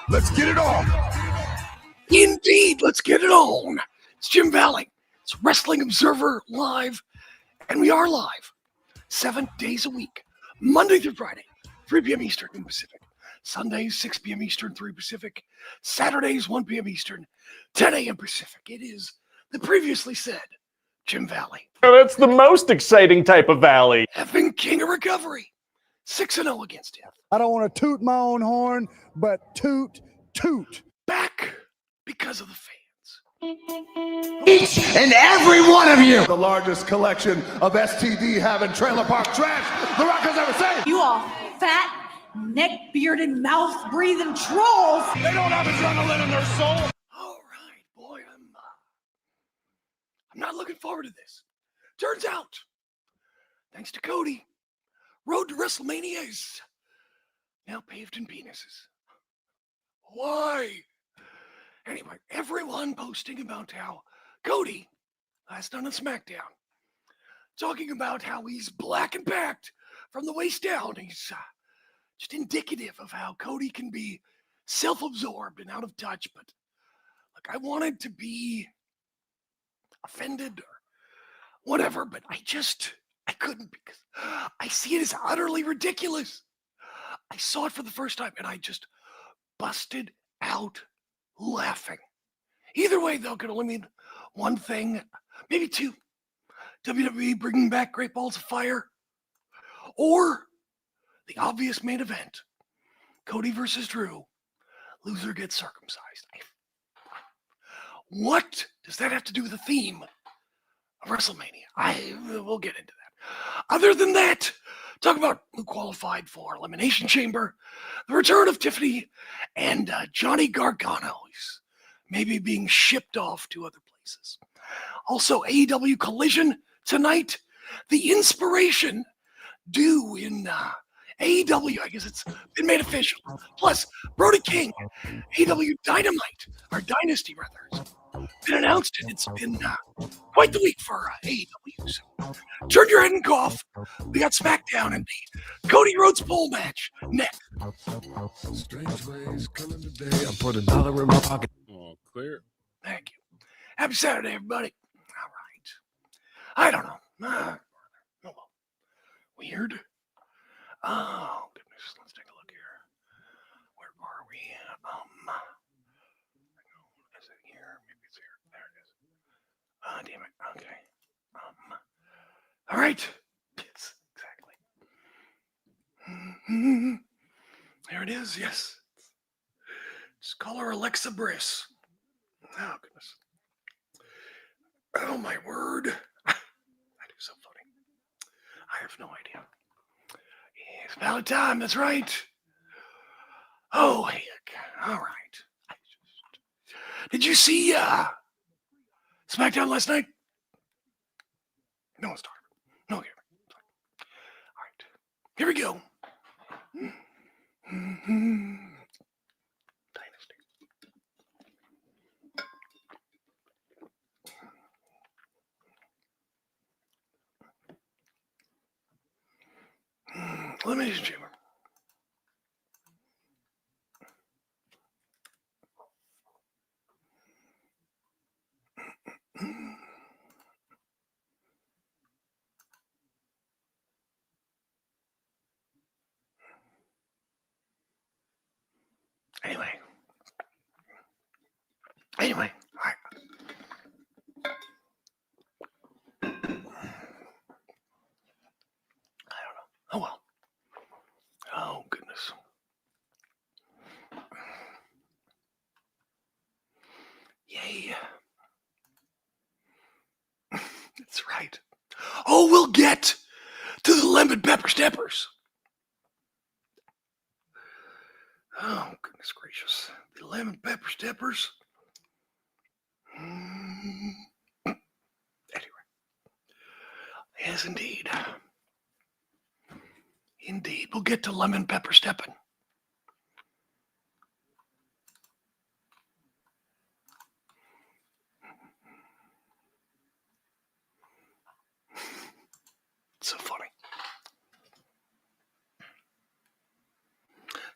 Let's get it on. Indeed, let's get it on. It's Jim Valley. It's Wrestling Observer Live, and we are live 7 days a week, Monday through Friday, 3 p.m. Eastern, 2 Pacific. Sundays, 6 p.m. Eastern, 3 Pacific. Saturdays, 1 p.m. Eastern, 10 a.m. Pacific. It is the previously said Jim Valley. Oh, that's the most exciting type of Valley. Effing King of Recovery. 6-0 against death. I don't want to toot my own horn, but toot. Back because of the fans. Each and every one of you. The largest collection of STD having trailer park trash the Rock has ever seen. You all fat, neck-bearded, mouth-breathing trolls. They don't have adrenaline in their soul. All right, boy, I'm not looking forward to this. Turns out, thanks to Cody, road to WrestleMania is now paved in penises. Why? Anyway, everyone posting about how Cody, last done on Smackdown, talking about how he's black and packed from the waist down. He's just indicative of how Cody can be self-absorbed and out of touch. But look, I wanted to be offended or whatever, but I couldn't, because I see it as utterly ridiculous. I saw it for the first time and I just busted out laughing. Either way, though, could only mean one thing, maybe two. WWE bringing back Great Balls of Fire, or the obvious main event, Cody versus Drew, loser gets circumcised. What does that have to do with the theme of WrestleMania? We'll get into that. Other than that, talk about who qualified for Elimination Chamber, the return of Tiffany, and Johnny Gargano. He's maybe being shipped off to other places. Also, AEW Collision tonight. The IInspiration due in AEW. I guess it's been made official. Plus, Brody King, AEW Dynamite, or Dynasty rather, been announced, and it's been quite the week for AEW. So turn your head and cough. We got Smackdown and the Cody Rhodes pole match next. Strange ways coming today. I put $1 in my pocket. Oh, clear. Thank you. Happy Saturday, everybody. All right. I don't know. Oh, well. Weird. Oh, goodness. Let's take a look here. Where are we? Is it here? Maybe it's here. There it is. Oh, damn it. Okay. All right. Yes, exactly. There it is. Yes. Just call her Alexa Bliss. Oh, goodness. Oh, my word. That is so funny. I have no idea. It's about time. That's right. Oh, heck. All right. Did you see Smackdown last night? No one's talking. No, here. All right. Here we go. Dynasty. Elimination Chamber. Anyway, all right. I don't know. Oh, well. Oh, goodness. Yay. That's right. Oh, we'll get to the lemon pepper steppers. Oh, goodness gracious. The lemon pepper steppers. Anyway. Yes, indeed. Indeed. We'll get to lemon pepper stepping. It's so funny.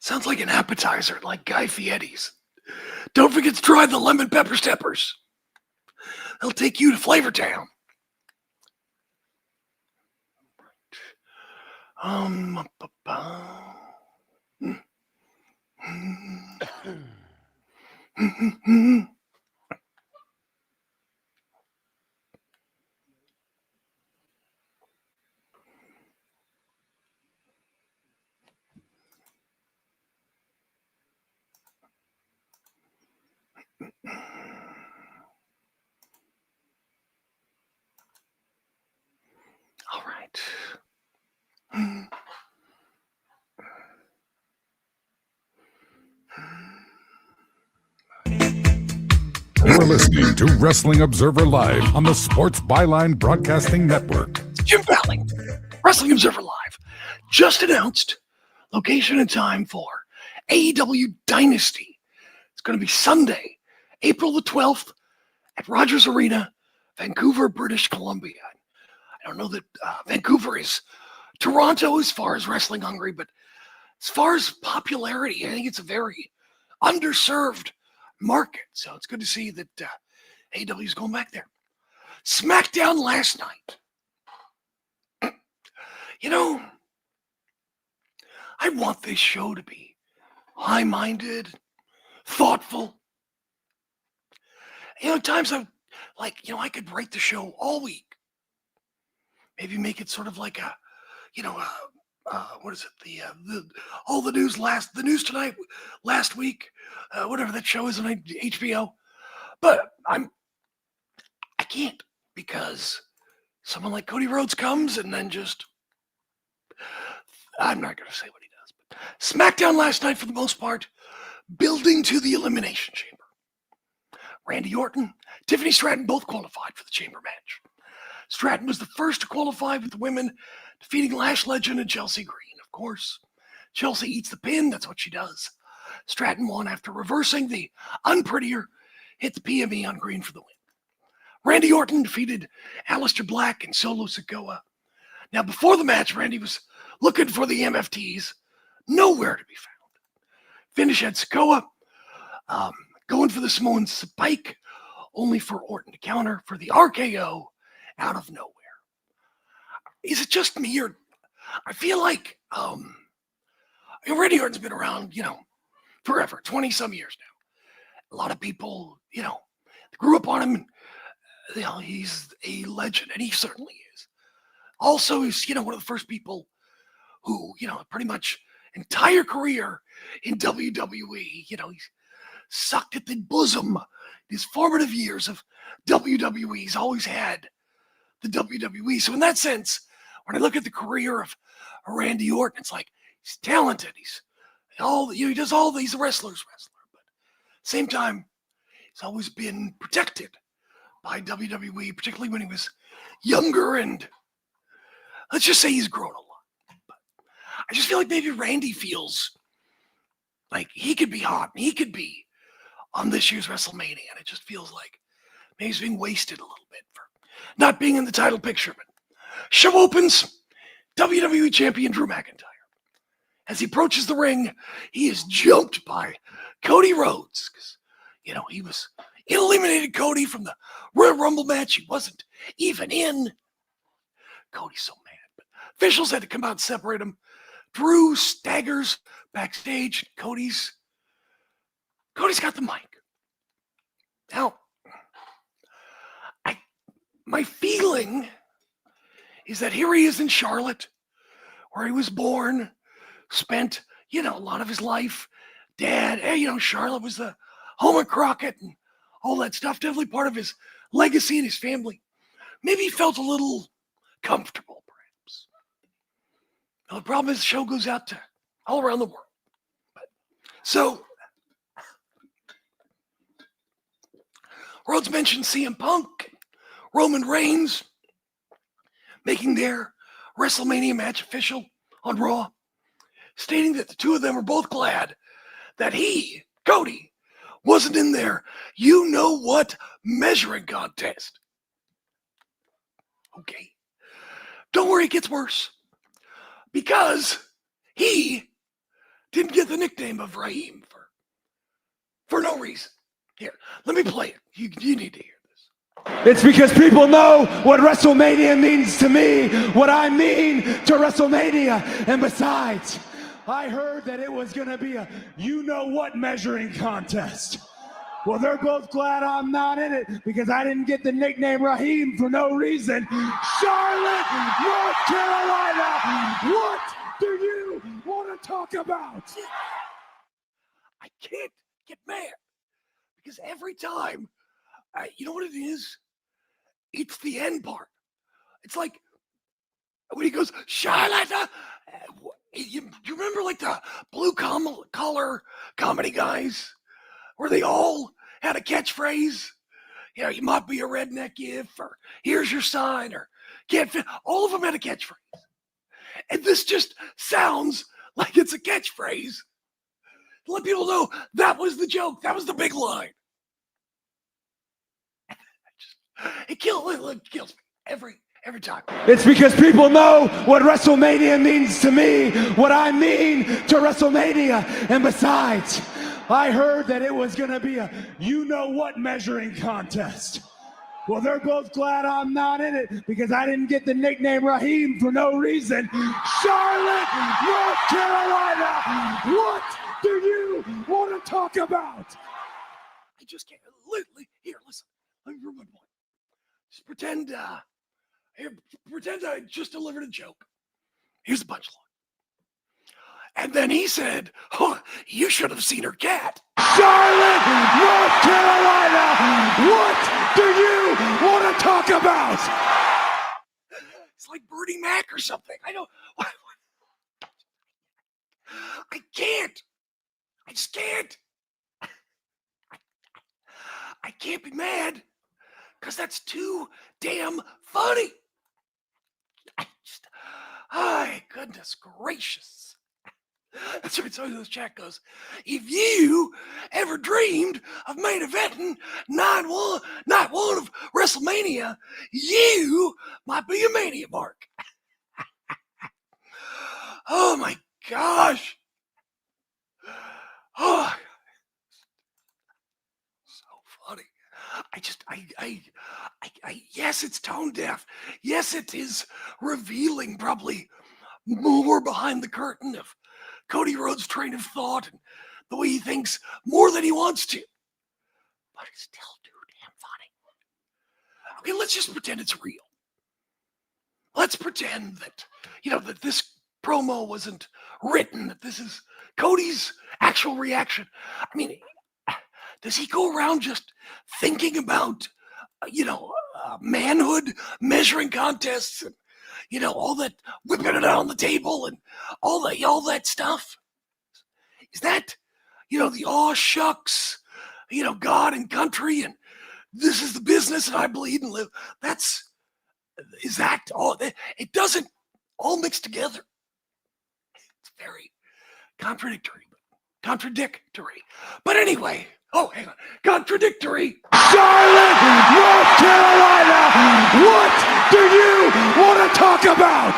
Sounds like an appetizer, like Guy Fieri's. Don't forget to try the lemon pepper steppers. They'll take you to Flavor Town. All right. You're listening to Wrestling Observer Live on the Sports Byline Broadcasting Network. Jim Valley, Wrestling Observer Live, just announced location and time for AEW Dynasty. It's going to be Sunday, April the 12th at Rogers Arena, Vancouver, British Columbia. I don't know that Vancouver is Toronto as far as wrestling hungry, but as far as popularity, I think it's a very underserved market. So it's good to see that AEW is going back there. Smackdown last night. You know, I want this show to be high-minded, thoughtful. You know, at times I'm like, I could write the show all week. Maybe make it sort of like a, what is it? All the news the news tonight, last week, whatever that show is on HBO. But I can't, because someone like Cody Rhodes comes and then I'm not going to say what he does. But Smackdown last night, for the most part, building to the Elimination Chamber. Randy Orton, Tiffany Stratton both qualified for the Chamber match. Stratton was the first to qualify with the women, defeating Lash Legend and Chelsea Green. Of course, Chelsea eats the pin. That's what she does. Stratton won after reversing the unprettier, hit the PME on Green for the win. Randy Orton defeated Aleister Black and Solo Sikoa. Now, before the match, Randy was looking for the MFTs. Nowhere to be found. Finish had Sikoa going for the Samoan Spike, only for Orton to counter for the RKO out of nowhere. Is it just me, or I feel like Randy Orton's been around, forever, 20 some years now. A lot of people, grew up on him, and he's a legend, and he certainly is. Also, he's one of the first people who, pretty much entire career in WWE, he's sucked at the bosom his formative years of WWE. He's always had the WWE. So in that sense, when I look at the career of Randy Orton, it's like he's talented. He's he does all these wrestlers, but at the same time, he's always been protected by WWE, particularly when he was younger. And let's just say he's grown a lot. But I just feel like maybe Randy feels like he could be hot and he could be on this year's WrestleMania, and it just feels like maybe he's being wasted a little bit for not being in the title picture. But show opens, WWE Champion Drew McIntyre. As he approaches the ring, he is jumped by Cody Rhodes, because he eliminated Cody from the Royal Rumble match. He wasn't even in. Cody's so mad, but officials had to come out and separate him. Drew staggers backstage. Cody's got the mic. Now, my feeling is that here he is in Charlotte, where he was born, spent, a lot of his life. Dad, Charlotte was the home of Crockett and all that stuff. Definitely part of his legacy and his family. Maybe he felt a little comfortable, perhaps. Now, the problem is the show goes out to all around the world. So, Rhodes mentioned CM Punk, Roman Reigns, making their WrestleMania match official on Raw, stating that the two of them are both glad that he, Cody, wasn't in their you-know-what measuring contest. Okay. Don't worry, it gets worse. Because he didn't get the nickname of Raheem for no reason. Here, let me play it. You need to hear this. It's because people know what WrestleMania means to me, what I mean to WrestleMania. And besides, I heard that it was going to be a you-know-what measuring contest. Well, they're both glad I'm not in it because I didn't get the nickname Raheem for no reason. Charlotte, North Carolina, what do you want to talk about? I can't get mad because every time, you know what it is? It's the end part. It's like when he goes, Charlotte, you remember like the blue collar comedy guys where they all had a catchphrase? You know, you might be a redneck if, or here's your sign, or can't fit. All of them had a catchphrase. And this just sounds like it's a catchphrase to let people know that was the joke. That was the big line. It kills me every time. It's because people know what WrestleMania means to me, what I mean to WrestleMania. And besides, I heard that it was going to be a you-know-what measuring contest. Well, they're both glad I'm not in it because I didn't get the nickname Raheem for no reason. Charlotte, North Carolina, what do you want to talk about? I just can't. Here, listen. Let me prove my point. Just pretend I just delivered a joke. Here's the punchline. And then he said, oh, you should have seen her cat. Charlotte, North Carolina, what do you want to talk about? It's like Bernie Mac or something. I know. I can't. I just can't. I can't be mad because that's too damn funny. Goodness gracious. That's right. So this chat goes, if you ever dreamed of main eventing night one of WrestleMania, you might be a mania mark. Oh my gosh. Oh, so funny. Yes, it's tone deaf. Yes, it is revealing probably more behind the curtain of Cody Rhodes' train of thought and the way he thinks more than he wants to. But it's still too damn funny. Okay, let's just pretend it's real. Let's pretend that, that this promo wasn't written, that this is Cody's actual reaction. I mean, does he go around just thinking about, manhood measuring contests and, all that whipping it out on the table and all that stuff? Is that, the aw shucks, God and country and this is the business and I bleed and live? Is that all? It doesn't all mix together. It's very contradictory. But anyway, hang on. Contradictory. Charlotte, North Carolina, what do you want to talk about?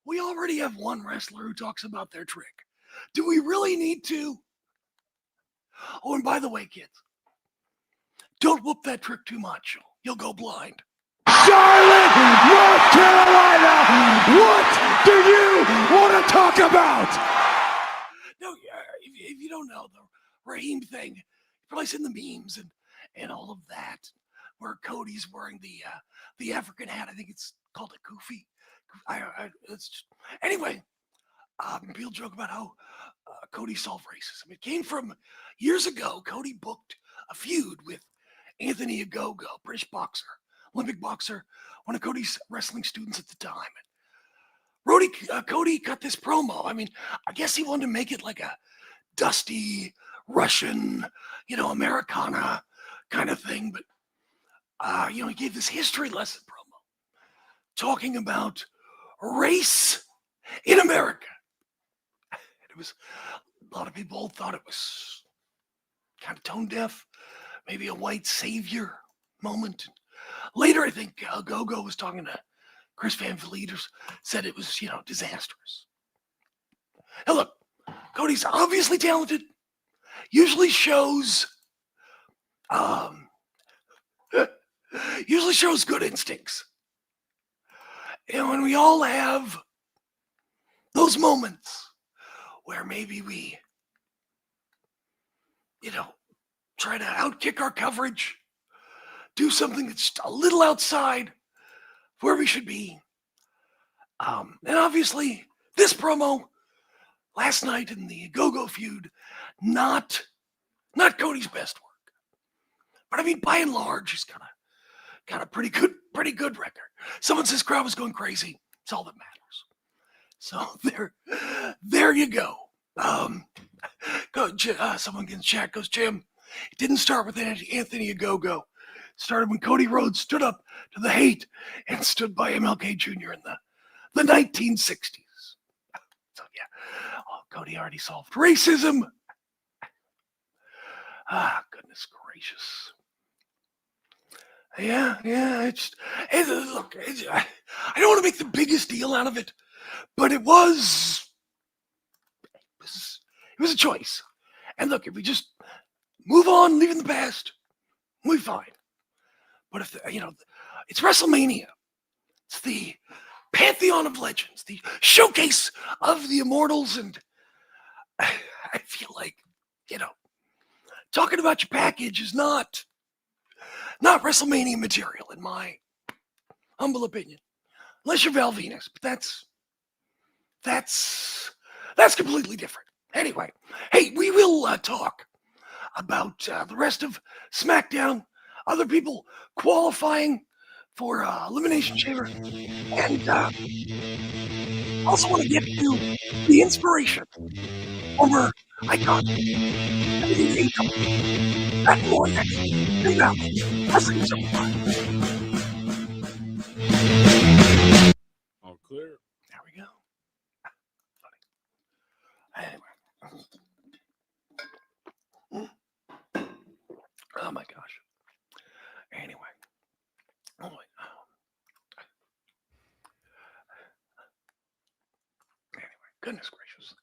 We already have one wrestler who talks about their trick. Do we really need to? Oh, and by the way, kids, don't whoop that trick too much. You'll go blind. Charlotte, North Carolina, what do you want to talk about? No, if you don't know the Raheem thing, you've probably seen the memes and all of that, where Cody's wearing the African hat. I think it's called a kufi. Anyway, people joke about how Cody solved racism. It came from years ago. Cody booked a feud with Anthony Ogogo, British boxer, Olympic boxer, one of Cody's wrestling students at the time. Cody cut this promo. I mean, I guess he wanted to make it like a dusty Russian, Americana kind of thing. But, he gave this history lesson promo talking about race in America. It was, a lot of people thought it was kind of tone deaf, maybe a white savior moment. Later, I think Gogo was talking to Chris Van Vliet, said it was, disastrous. Hey, look, Cody's obviously talented. Usually shows good instincts. And when we all have those moments where maybe we, try to outkick our coverage, do something that's a little outside where we should be. And obviously, this promo last night in the Go-Go feud, not Cody's best work. But I mean, by and large, he's got a pretty good record. Someone says crowd was going crazy. It's all that matters. So there you go. Someone in the chat goes, Jim, it didn't start with Anthony Ogogo. It started when Cody Rhodes stood up to the hate and stood by MLK Jr. in the 1960s. So yeah, Cody already solved racism. Goodness gracious. Yeah. I don't want to make the biggest deal out of it, but it was a choice. And look, if we just move on, leave in the past, we'll be fine. But if it's WrestleMania, it's the pantheon of legends, the showcase of the immortals, and I feel like talking about your package is not WrestleMania material in my humble opinion, unless you're Val Venus, but that's completely different. Anyway, hey, we will talk about the rest of SmackDown, other people qualifying for Elimination Chamber, and also want to get to the inspiration, former icon, everything's AEW, that and more next. Inbound, Wrestling Observer. All clear. There we go. Anyway. Oh my gosh. Anyway. Oh my. Anyway, goodness gracious.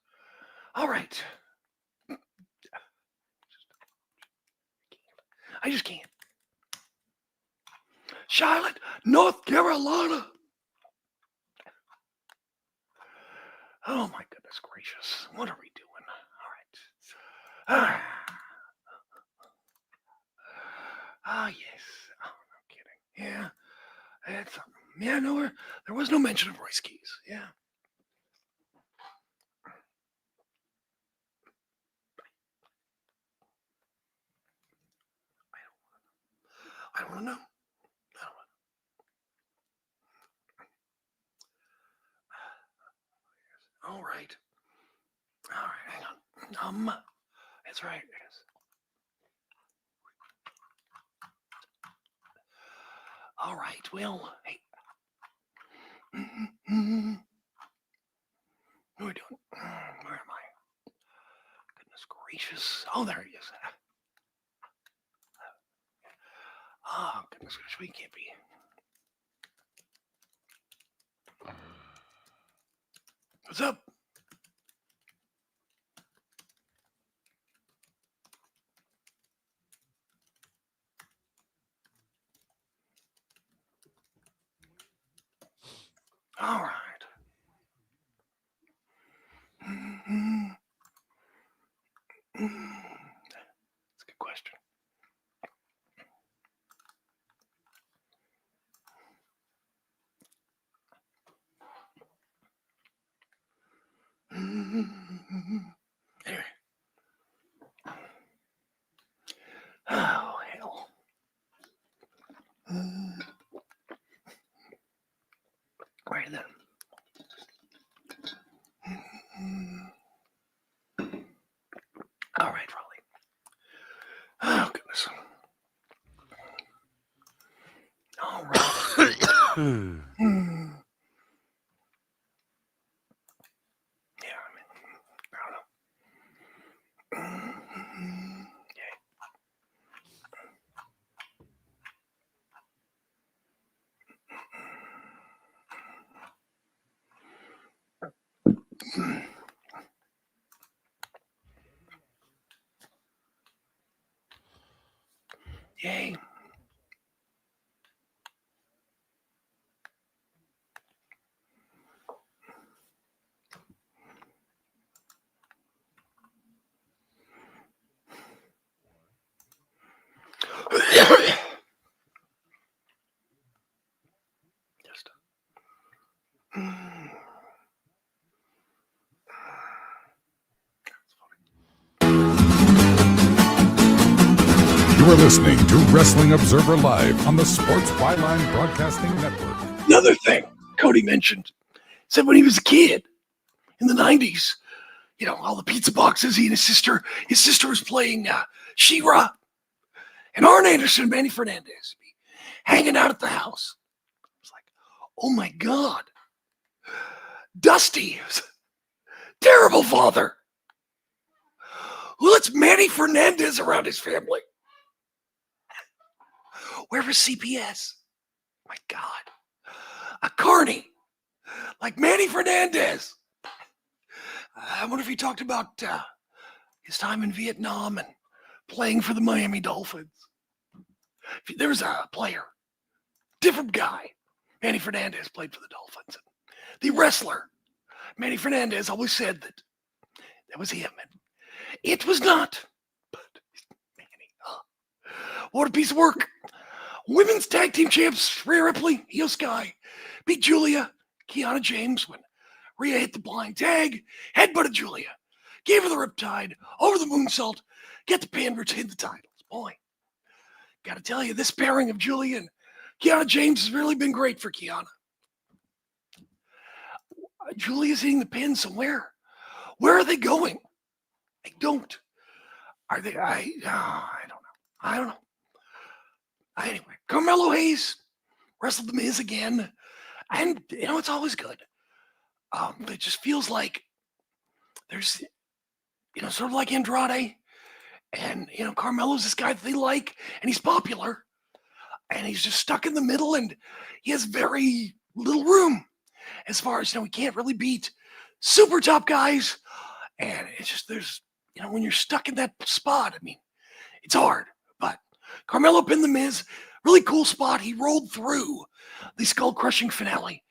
All right. I just can't. Charlotte, North Carolina. Oh my goodness gracious. What are we doing? All right. Yes. Oh, no kidding. Yeah. That's no, there was no mention of Royce Keys. Yeah. I don't want to know. All right. Hang on. That's right. Yes. All right. Well, hey. What are we doing? Where am I? Goodness gracious. Oh, there he is. Oh, goodness gracious. We can't be. What's up? All right. That's a good question. Anyway. Oh, hell. Right then. All right, Raleigh. Oh, goodness. All right. Yeah, I mean, I don't know. Yay. Just. You are listening to Wrestling Observer Live on the Sports Byline Broadcasting Network. Another thing Cody mentioned, said when he was a kid in the 90s, you know, all the pizza boxes, he and his sister was playing She-Ra, and Arn Anderson and Manny Fernandez be hanging out at the house. It's like, oh my God, Dusty, terrible father, who lets Manny Fernandez around his family. Where was CPS? My God. A carny like Manny Fernandez. I wonder if he talked about his time in Vietnam and playing for the Miami Dolphins. There was a player, different guy. Manny Fernandez played for the Dolphins. The wrestler, Manny Fernandez, always said that was him. And it was not. But Manny, what a piece of work. Women's tag team champs, Rhea Ripley, Io Sky, beat Julia, Kiana James when Rhea hit the blind tag, headbutted Julia, gave her the riptide, over the moonsault, get the pin, retain the titles. Boy, gotta tell you, this pairing of Julia and Kiana James has really been great for Kiana. Julia's hitting the pin somewhere. Where are they going? I don't. Are they? I don't know. Anyway, Carmelo Hayes wrestled The Miz again. And, you know, it's always good. It just feels like there's, you know, sort of like Andrade. And, you know, Carmelo's this guy that they like, and he's popular. And he's just stuck in the middle, and he has very little room. As far as, you know, he can't really beat super top guys. And it's just, there's, you know, when you're stuck in that spot, I mean, it's hard. But Carmelo pinned The Miz. Really cool spot. He rolled through the skull-crushing finale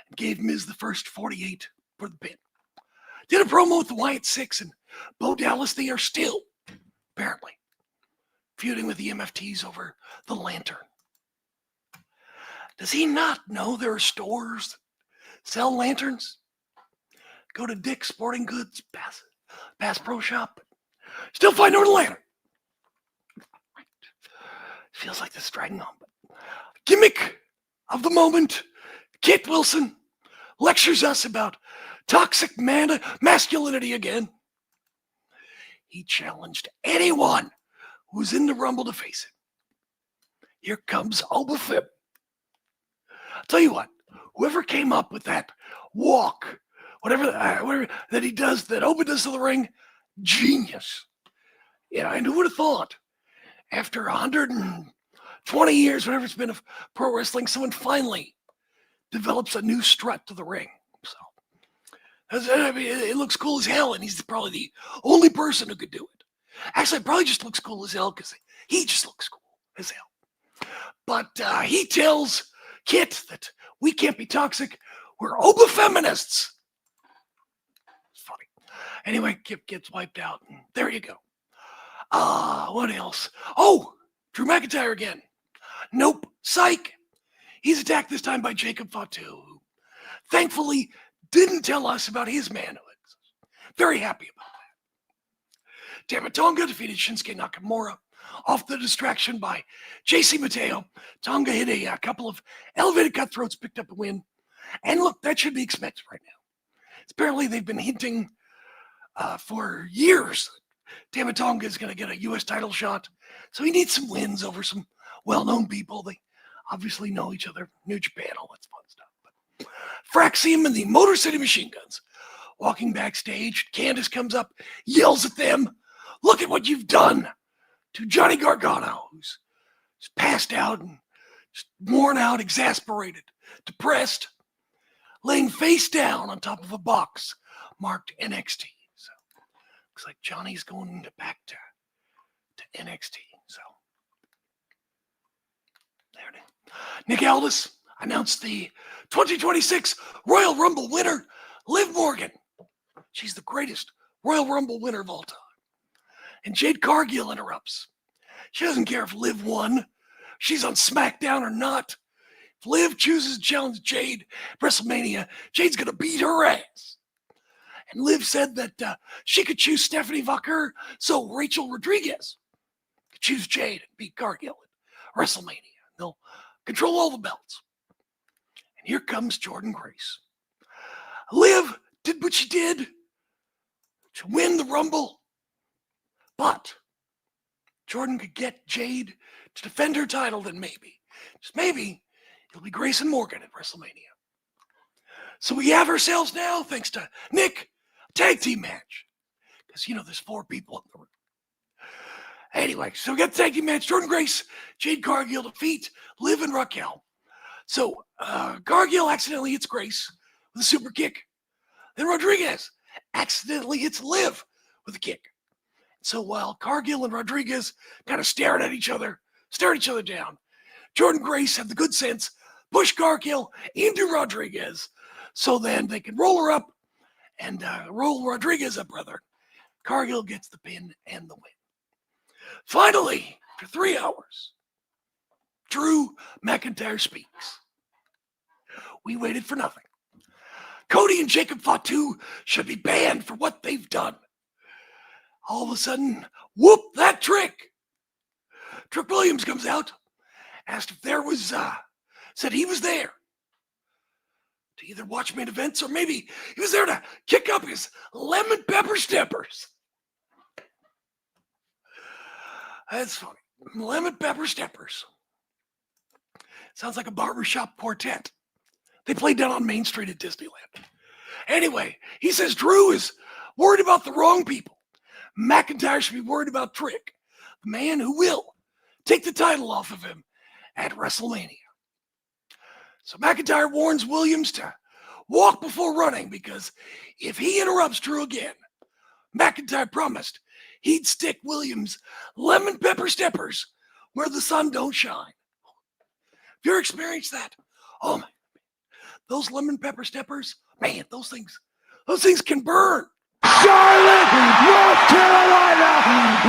and gave Miz the first 48 for the pin. Did a promo with the Wyatt Six and Bo Dallas. They are still, apparently, feuding with the MFTs over the lantern. Does he not know there are stores that sell lanterns? Go to Dick's Sporting Goods, Bass Pro Shop. Still find no lantern. Feels like this is dragging on. But gimmick of the moment, Kit Wilson lectures us about toxic masculinity again. He challenged anyone who's in the Rumble to face him. Here comes Oba Fib. I'll tell you what, whoever came up with that walk, whatever that he does, that Oba does to the ring, genius. Yeah, and who would have thought? After 120 years, whatever it's been of pro wrestling, someone finally develops a new strut to the ring. So, I mean, it looks cool as hell, and he's probably the only person who could do it. Actually, it probably just looks cool as hell because he just looks cool as hell. But he tells Kit that we can't be toxic. We're Oba feminists. It's funny. Anyway, Kip gets wiped out, and there you go. What else? Oh, Drew McIntyre again. Nope. Psych. He's attacked this time by Jacob Fatu, who thankfully didn't tell us about his manhood. Very happy about that. Tamatonga defeated Shinsuke Nakamura off the distraction by JC Mateo. Tonga hit a couple of elevated cutthroats, picked up a win. And look, that should be expected right now. Apparently they've been hinting for years Tamatonga is going to get a U.S. title shot. So he needs some wins over some well-known people. They obviously know each other. New Japan, all that fun stuff. But Fraxium and the Motor City Machine Guns walking backstage. Candice comes up, yells at them. Look at what you've done to Johnny Gargano, who's passed out and just worn out, exasperated, depressed, laying face down on top of a box marked NXT. So looks like Johnny's going back to NXT. So There it is. Nick Aldis announced the 2026 Royal Rumble winner, Liv Morgan. She's the greatest Royal Rumble winner of all time. And Jade Cargill interrupts. She doesn't care if Liv won. She's on SmackDown or not. If Liv chooses to challenge Jade at WrestleMania, Jade's going to beat her ass. And Liv said that she could choose Stephanie Vaquer, so Rachel Rodriguez could choose Jade and beat Cargill at WrestleMania. They'll control all the belts. And here comes Jordynne Grace. Liv did what she did to win the Rumble, but Jordynne could get Jade to defend her title, then maybe, just maybe, it'll be Grace and Morgan at WrestleMania. So we have ourselves now, thanks to Nick, a tag team match. Because, there's 4 people in the room. Anyway, so we got the tag team match. Jordynne Grace, Jade Cargill defeat Liv and Raquel. So Cargill accidentally hits Grace with a super kick. Then Rodriguez accidentally hits Liv with a kick. So while Cargill and Rodriguez kind of stared at each other down, Jordynne Grace had the good sense, push Cargill into Rodriguez, so then they can roll her up and roll Rodriguez up, brother. Cargill gets the pin and the win. Finally, after 3 hours, Drew McIntyre speaks. We waited for nothing. Cody and Jacob Fatu should be banned for what they've done. All of a sudden, whoop, that Trick. Trick Williams comes out, asked if there was, said he was there to either watch main events or maybe he was there to kick up his lemon pepper steppers. That's funny. Lemon pepper steppers. Sounds like a barbershop quartet. They played down on Main Street at Disneyland. Anyway, he says Drew is worried about the wrong people. McIntyre should be worried about Trick, the man who will take the title off of him at WrestleMania. So McIntyre warns Williams to walk before running because if he interrupts Drew again, McIntyre promised he'd stick Williams' lemon pepper steppers where the sun don't shine. Have you ever experienced that? Oh my, those lemon pepper steppers, man, those things can burn. Charlotte, North Carolina,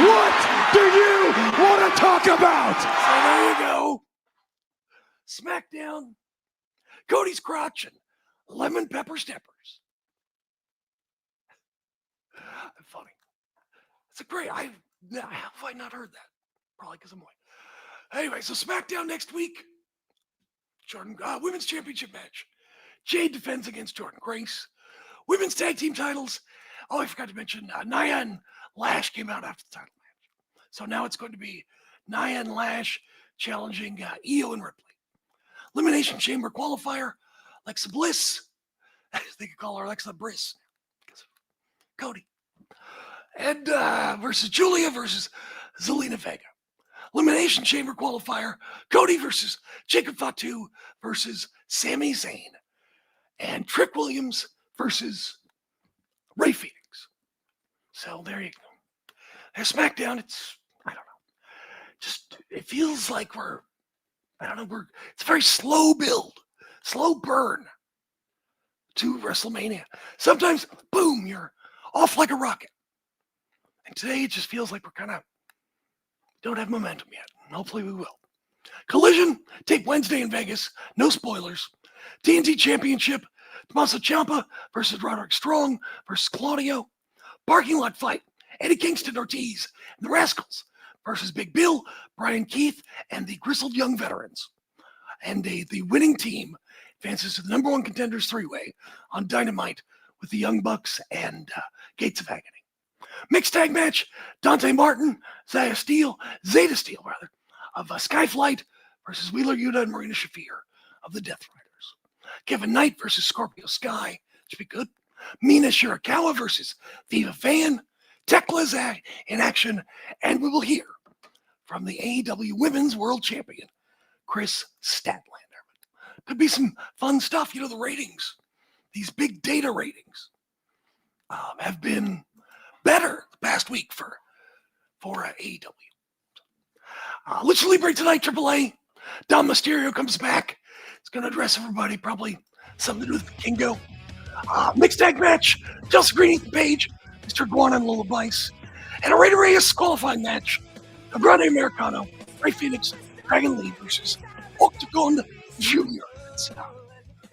what do you want to talk about? So there you go. Smackdown, Cody's crotch and lemon pepper steppers. Funny. It's a great, how have I not heard that? Probably because I'm white. Anyway, so Smackdown next week. Women's Championship match. Jade defends against Jordynne Grace. Women's Tag Team titles. Oh, I forgot to mention, Nia and Lash came out after the title match. So now it's going to be Nia and Lash challenging Io and Ripley. Elimination Chamber qualifier, Alexa Bliss. They could call her Alexa Bliss because of Cody. And versus Julia versus Zelina Vega. Elimination Chamber qualifier, Cody versus Jacob Fatu versus Sami Zayn. And Trick Williams versus Ray Phoenix. So there you go. There's SmackDown. It's, I don't know. Just, it feels like it's a very slow build, slow burn to WrestleMania. Sometimes, boom, you're off like a rocket. And today it just feels like we're don't have momentum yet. Hopefully we will. Collision, tape Wednesday in Vegas. No spoilers. TNT Championship, Tommaso Ciampa versus Roderick Strong versus Claudio. Parking lot fight, Eddie Kingston Ortiz and the Rascals versus Big Bill, Brian Keith, and the Grizzled Young Veterans. And the winning team advances to the number 1 contenders 3-way on Dynamite with the Young Bucks and Gates of Agony. Mixed tag match, Dante Martin, Zeta Steele, of Skyflight versus Wheeler Yuta and Marina Shafir of the Death Riders. Kevin Knight versus Scorpio Sky, should be good. Mina Shirakawa versus Viva Fan, Tekla in action, and we will hear from the AEW Women's World Champion, Chris Statlander. Could be some fun stuff. The ratings, these big data ratings, have been better the past week for AEW. Lucha Libre tonight, AAA. Dom Mysterio comes back. It's going to address everybody, probably something to do with Kingo. Mixed tag match. Chelsea Green, Ethan Page, Mr. Guana and Lola Vice. And a Rey Reyes qualifying match. Andrade Americano, Ray Phoenix, Dragon Lee versus Octagon Jr. It's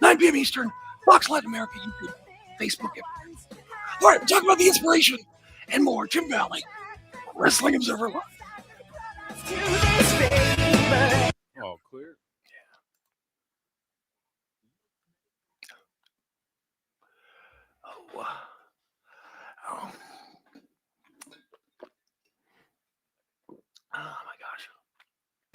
9 p.m. Eastern, Fox Latin America, YouTube, Facebook. All right, we're talking about the inspiration and more. Jim Valley, Wrestling Observer Live. All clear. Oh my gosh.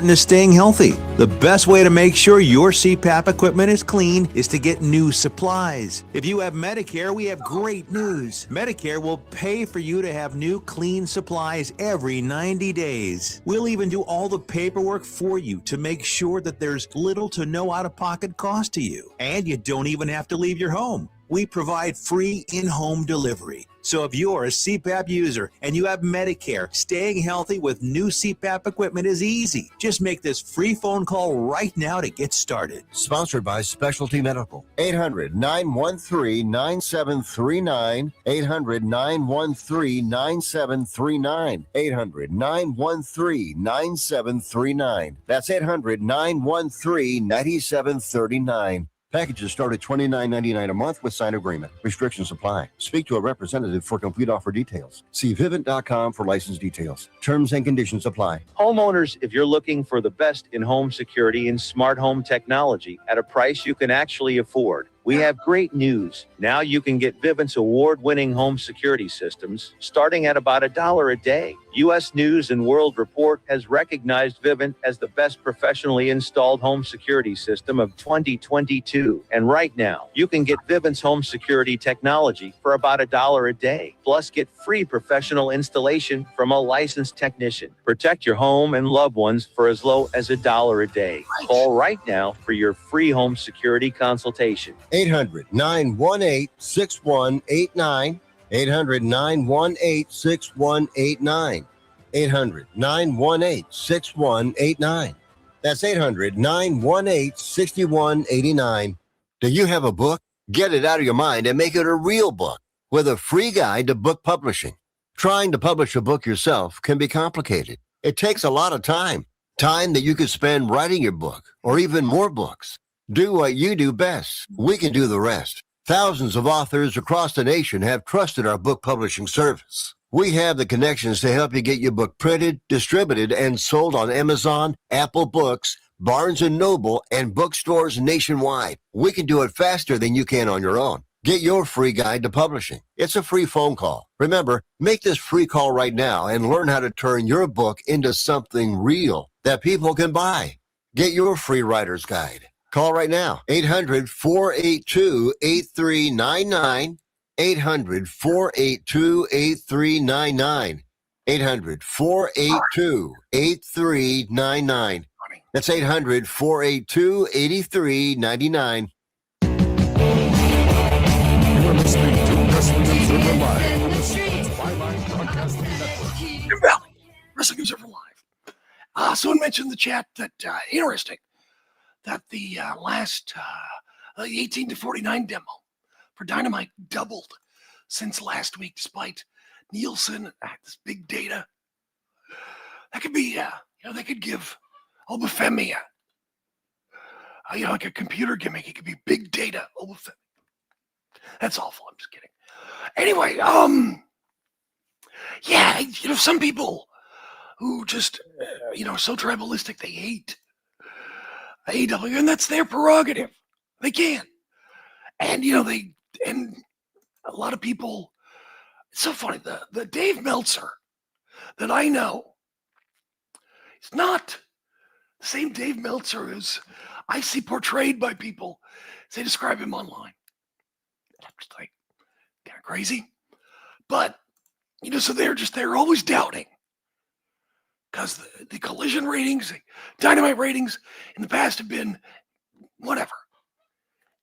To staying healthy. The best way to make sure your CPAP equipment is clean is to get new supplies. If you have Medicare, we have great news. Medicare will pay for you to have new clean supplies every 90 days. We'll even do all the paperwork for you to make sure that there's little to no out-of-pocket cost to you. And you don't even have to leave your home. We provide free in-home delivery. So if you're a CPAP user and you have Medicare, staying healthy with new CPAP equipment is easy. Just make this free phone call right now to get started. Sponsored by Specialty Medical. 800-913-9739. 800-913-9739. 800-913-9739. That's 800-913-9739. Packages start at $29.99 a month with signed agreement. Restrictions apply. Speak to a representative for complete offer details. See Vivint.com for license details. Terms and conditions apply. Homeowners, if you're looking for the best in home security and smart home technology at a price you can actually afford, we have great news. Now you can get Vivint's award-winning home security systems starting at about $1 a day. U.S. News and World Report has recognized Vivint as the best professionally installed home security system of 2022. And right now, you can get Vivint's home security technology for about $1 a day. Plus, get free professional installation from a licensed technician. Protect your home and loved ones for as low as $1 a day. Call right now for your free home security consultation. 800-918-6189. 800-918-6189. 800-918-6189. That's 800-918-6189. Do you have a book? Get it out of your mind and make it a real book with a free guide to book publishing. Trying to publish a book yourself can be complicated. It takes a lot of time that you could spend writing your book or even more books. Do what you do best. We can do the rest. Thousands of authors across the nation have trusted our book publishing service. We have the connections to help you get your book printed, distributed, and sold on Amazon, Apple Books, Barnes & Noble, and bookstores nationwide. We can do it faster than you can on your own. Get your free guide to publishing. It's a free phone call. Remember, make this free call right now and learn how to turn your book into something real that people can buy. Get your free writer's guide. Call right now, 800-482-8399, 800-482-8399, 800-482-8399. That's 800-482-8399. You're listening to Wrestling Observer Live on the Sports Byline Broadcasting Network. Jim Valley, Wrestling Observer Live. Someone mentioned in the chat that, interesting, that the last the 18 to 49 demo for Dynamite doubled since last week, despite Nielsen, this big data. That could be, they could give Obafemi like a computer gimmick. It could be big data Obafemi. That's awful. I'm just kidding. Anyway, some people who just, so tribalistic, they hate AEW, and that's their prerogative. They can. And, and a lot of people, it's so funny, the Dave Meltzer that I know is not the same Dave Meltzer as I see portrayed by people as they describe him online. I'm just like, kind of crazy. But, so they're always doubting. Because the Collision ratings, the Dynamite ratings in the past have been whatever.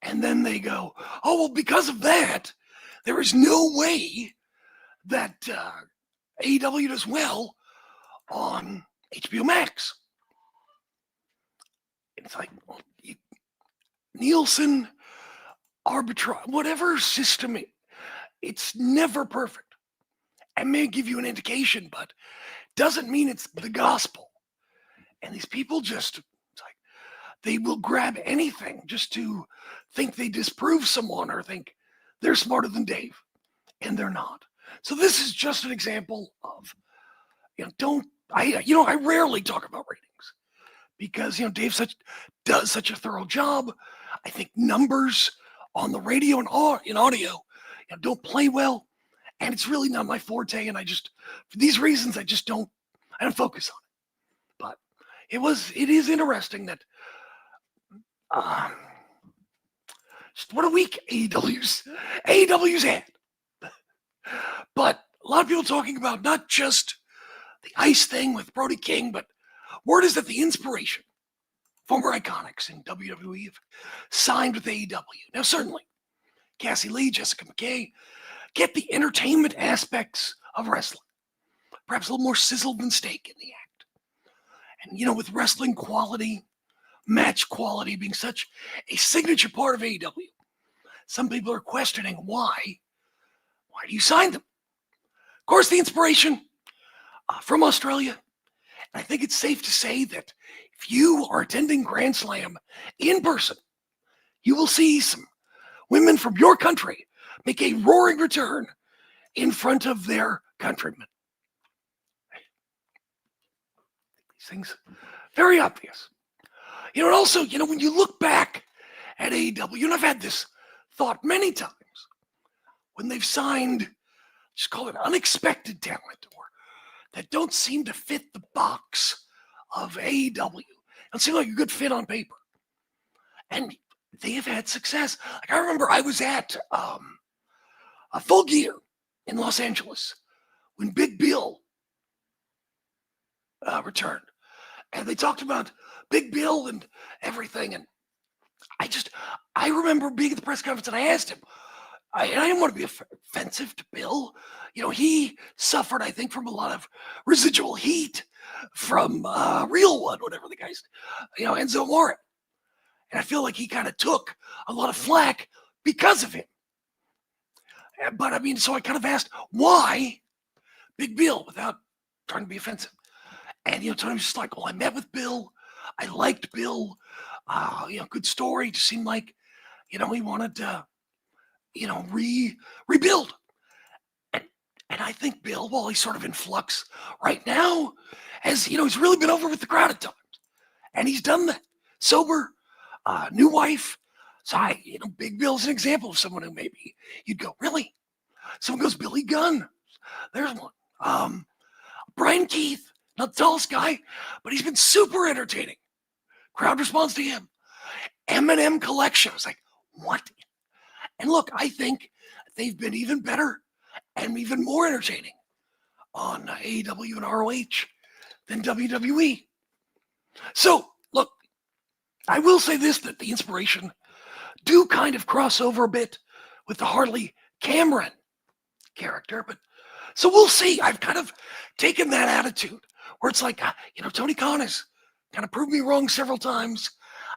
And then they go, oh, well, because of that, there is no way that AEW does well on HBO Max. It's like Nielsen, arbitrage, whatever system, it's never perfect. I may give you an indication, but doesn't mean it's the gospel. And these people just, it's like, they will grab anything just to think they disprove someone or think they're smarter than Dave, and they're not. So this is just an example of, I rarely talk about ratings because, Dave does such a thorough job. I think numbers on the radio and in audio don't play well, and it's really not my forte. And for these reasons, I don't focus on it. But it is interesting that just what a week AEW's had. But a lot of people talking about not just the ice thing with Brody King, but word is that the IInspiration, former Iconics in WWE, have signed with AEW. Now, certainly, Cassie Lee, Jessica McKay get the entertainment aspects of wrestling, perhaps a little more sizzle than steak in the act. And, with wrestling quality, match quality being such a signature part of AEW, some people are questioning why do you sign them? Of course, the IInspiration from Australia. And I think it's safe to say that if you are attending Grand Slam in person, you will see some women from your country make a roaring return in front of their countrymen. These things, very obvious. And also, when you look back at AEW, and I've had this thought many times, when they've signed, just call it unexpected talent, or that don't seem to fit the box of AEW. Don't seem like a good fit on paper. And they have had success. Like I remember I was at a Full Gear in Los Angeles when Big Bill returned. And they talked about Big Bill and everything. And I remember being at the press conference and I asked him, I didn't want to be offensive to Bill. He suffered, I think, from a lot of residual heat from Real One, whatever the guy's, Enzo Amore. And I feel like he kind of took a lot of flack because of him. But so I kind of asked, why Big Bill without trying to be offensive? And, Tony was just like, I met with Bill. I liked Bill. Good story. Just seemed like, he wanted to, rebuild. And I think Bill, while he's sort of in flux right now, he's really been over with the crowd at times. And he's done that. Sober, new wife. So Big Bill's an example of someone who maybe you'd go, really? Someone goes, Billy Gunn. There's one. Brian Keith, not the tallest guy, but he's been super entertaining. Crowd responds to him. M&M Collection. I was like, what? And look, I think they've been even better and even more entertaining on AEW and ROH than WWE. So, look, I will say this, that the IInspiration do kind of cross over a bit with the Harley Cameron character. But so we'll see. I've kind of taken that attitude where it's like, Tony Khan has kind of proved me wrong several times.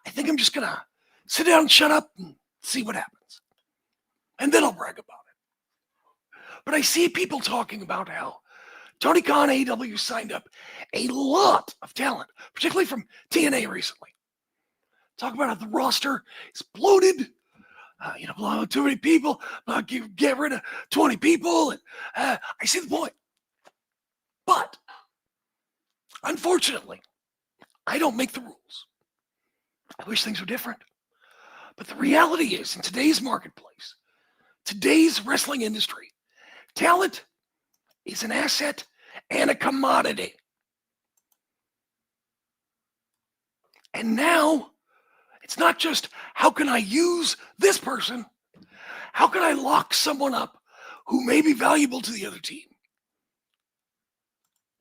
I think I'm just going to sit down and shut up and see what happens. And then I'll brag about it. But I see people talking about how Tony Khan AEW signed up a lot of talent, particularly from TNA recently. Talk about how the roster is bloated. Too many people. Get rid of 20 people. And, I see the point. But unfortunately, I don't make the rules. I wish things were different. But the reality is, in today's marketplace, today's wrestling industry, talent is an asset and a commodity. And now, it's not just how can I use this person, how can I lock someone up who may be valuable to the other team?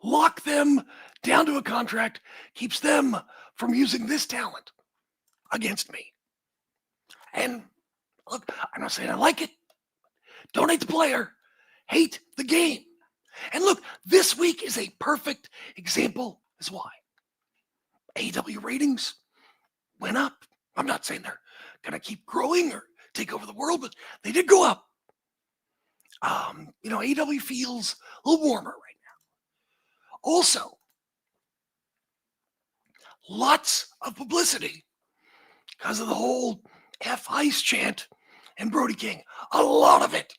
Lock them down to a contract, keeps them from using this talent against me. And look, I'm not saying I like it. Don't hate the player, hate the game. And look, this week is a perfect example as why. AEW ratings, went up. I'm not saying they're going to keep growing or take over the world, but they did go up. AEW feels a little warmer right now. Also, lots of publicity because of the whole F Ice chant and Brody King. A lot of it.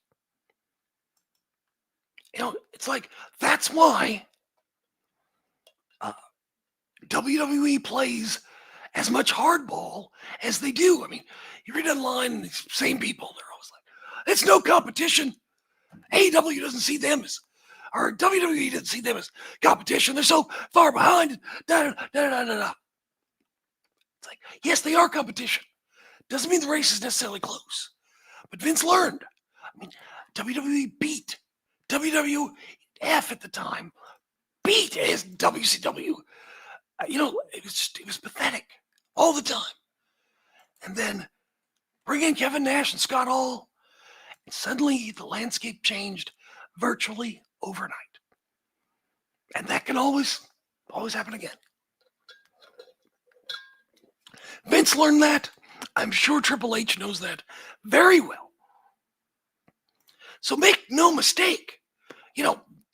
It's like, that's why WWE plays as much hardball as they do. I mean, you read online and these same people, they're always like, it's no competition. AEW doesn't see them as, or WWE doesn't see them as competition. They're so far behind. Da, da, da, da, da, da. It's like, yes, they are competition. Doesn't mean the race is necessarily close. But Vince learned. I mean, WWE beat WWF at the time, beat his WCW. It was pathetic all the time. And then bring in Kevin Nash and Scott Hall, and suddenly the landscape changed virtually overnight. And that can always happen again. Vince learned that. I'm sure Triple H knows that very well. So make no mistake,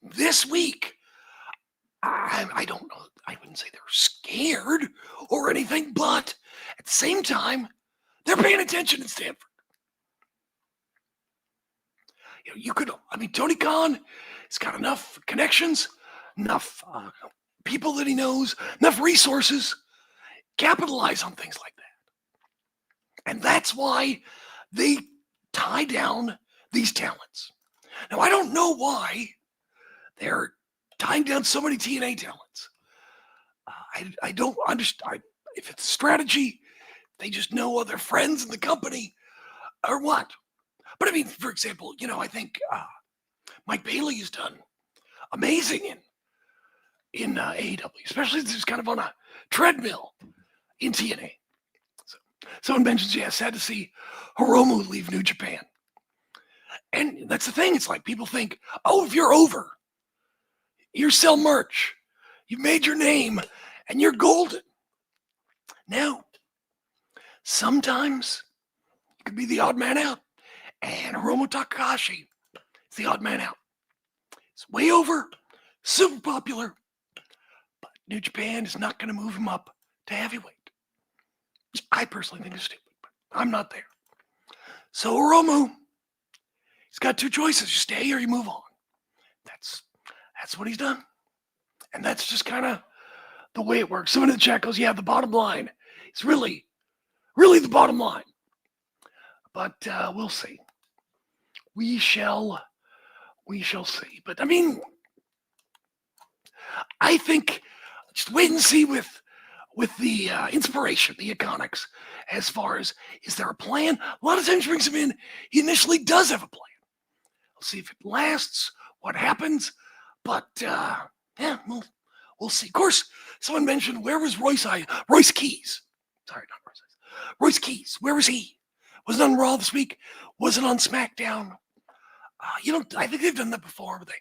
this week, I don't know, I wouldn't say they're scared or anything, but at the same time, they're paying attention in Stanford. Tony Khan has got enough connections, enough people that he knows, enough resources, capitalize on things like that. And that's why they tie down these talents. Now, I don't know why they're tying down so many TNA talents. I don't understand if it's strategy, they just know other friends in the company or what. But I mean, for example, I think Mike Bailey has done amazing in AEW, especially since he's kind of on a treadmill in TNA. So someone mentions, sad to see Hiromu leave New Japan. And that's the thing. It's like people think, if you're over, you sell merch, you've made your name, and you're golden. Now, sometimes you could be the odd man out. And Hiromu Takahashi is the odd man out. It's way over, super popular, but New Japan is not going to move him up to heavyweight. Which I personally think is stupid, but I'm not there. So Hiromu, he's got two choices. You stay or you move on. That's what he's done. And that's just kind of the way it works. Someone in the chat goes, the bottom line is really, really the bottom line. But we'll see. We shall see. But I mean, I think just wait and see with the inspiration, the Iconics, as far as, is there a plan? A lot of times brings him in, he initially does have a plan. We'll see if it lasts, what happens. But we'll see. Of course, someone mentioned, where was Royce Keys? Sorry, not Royce. Royce Keys, where was he? Wasn't on Raw this week. Wasn't on SmackDown. I think they've done that before, but they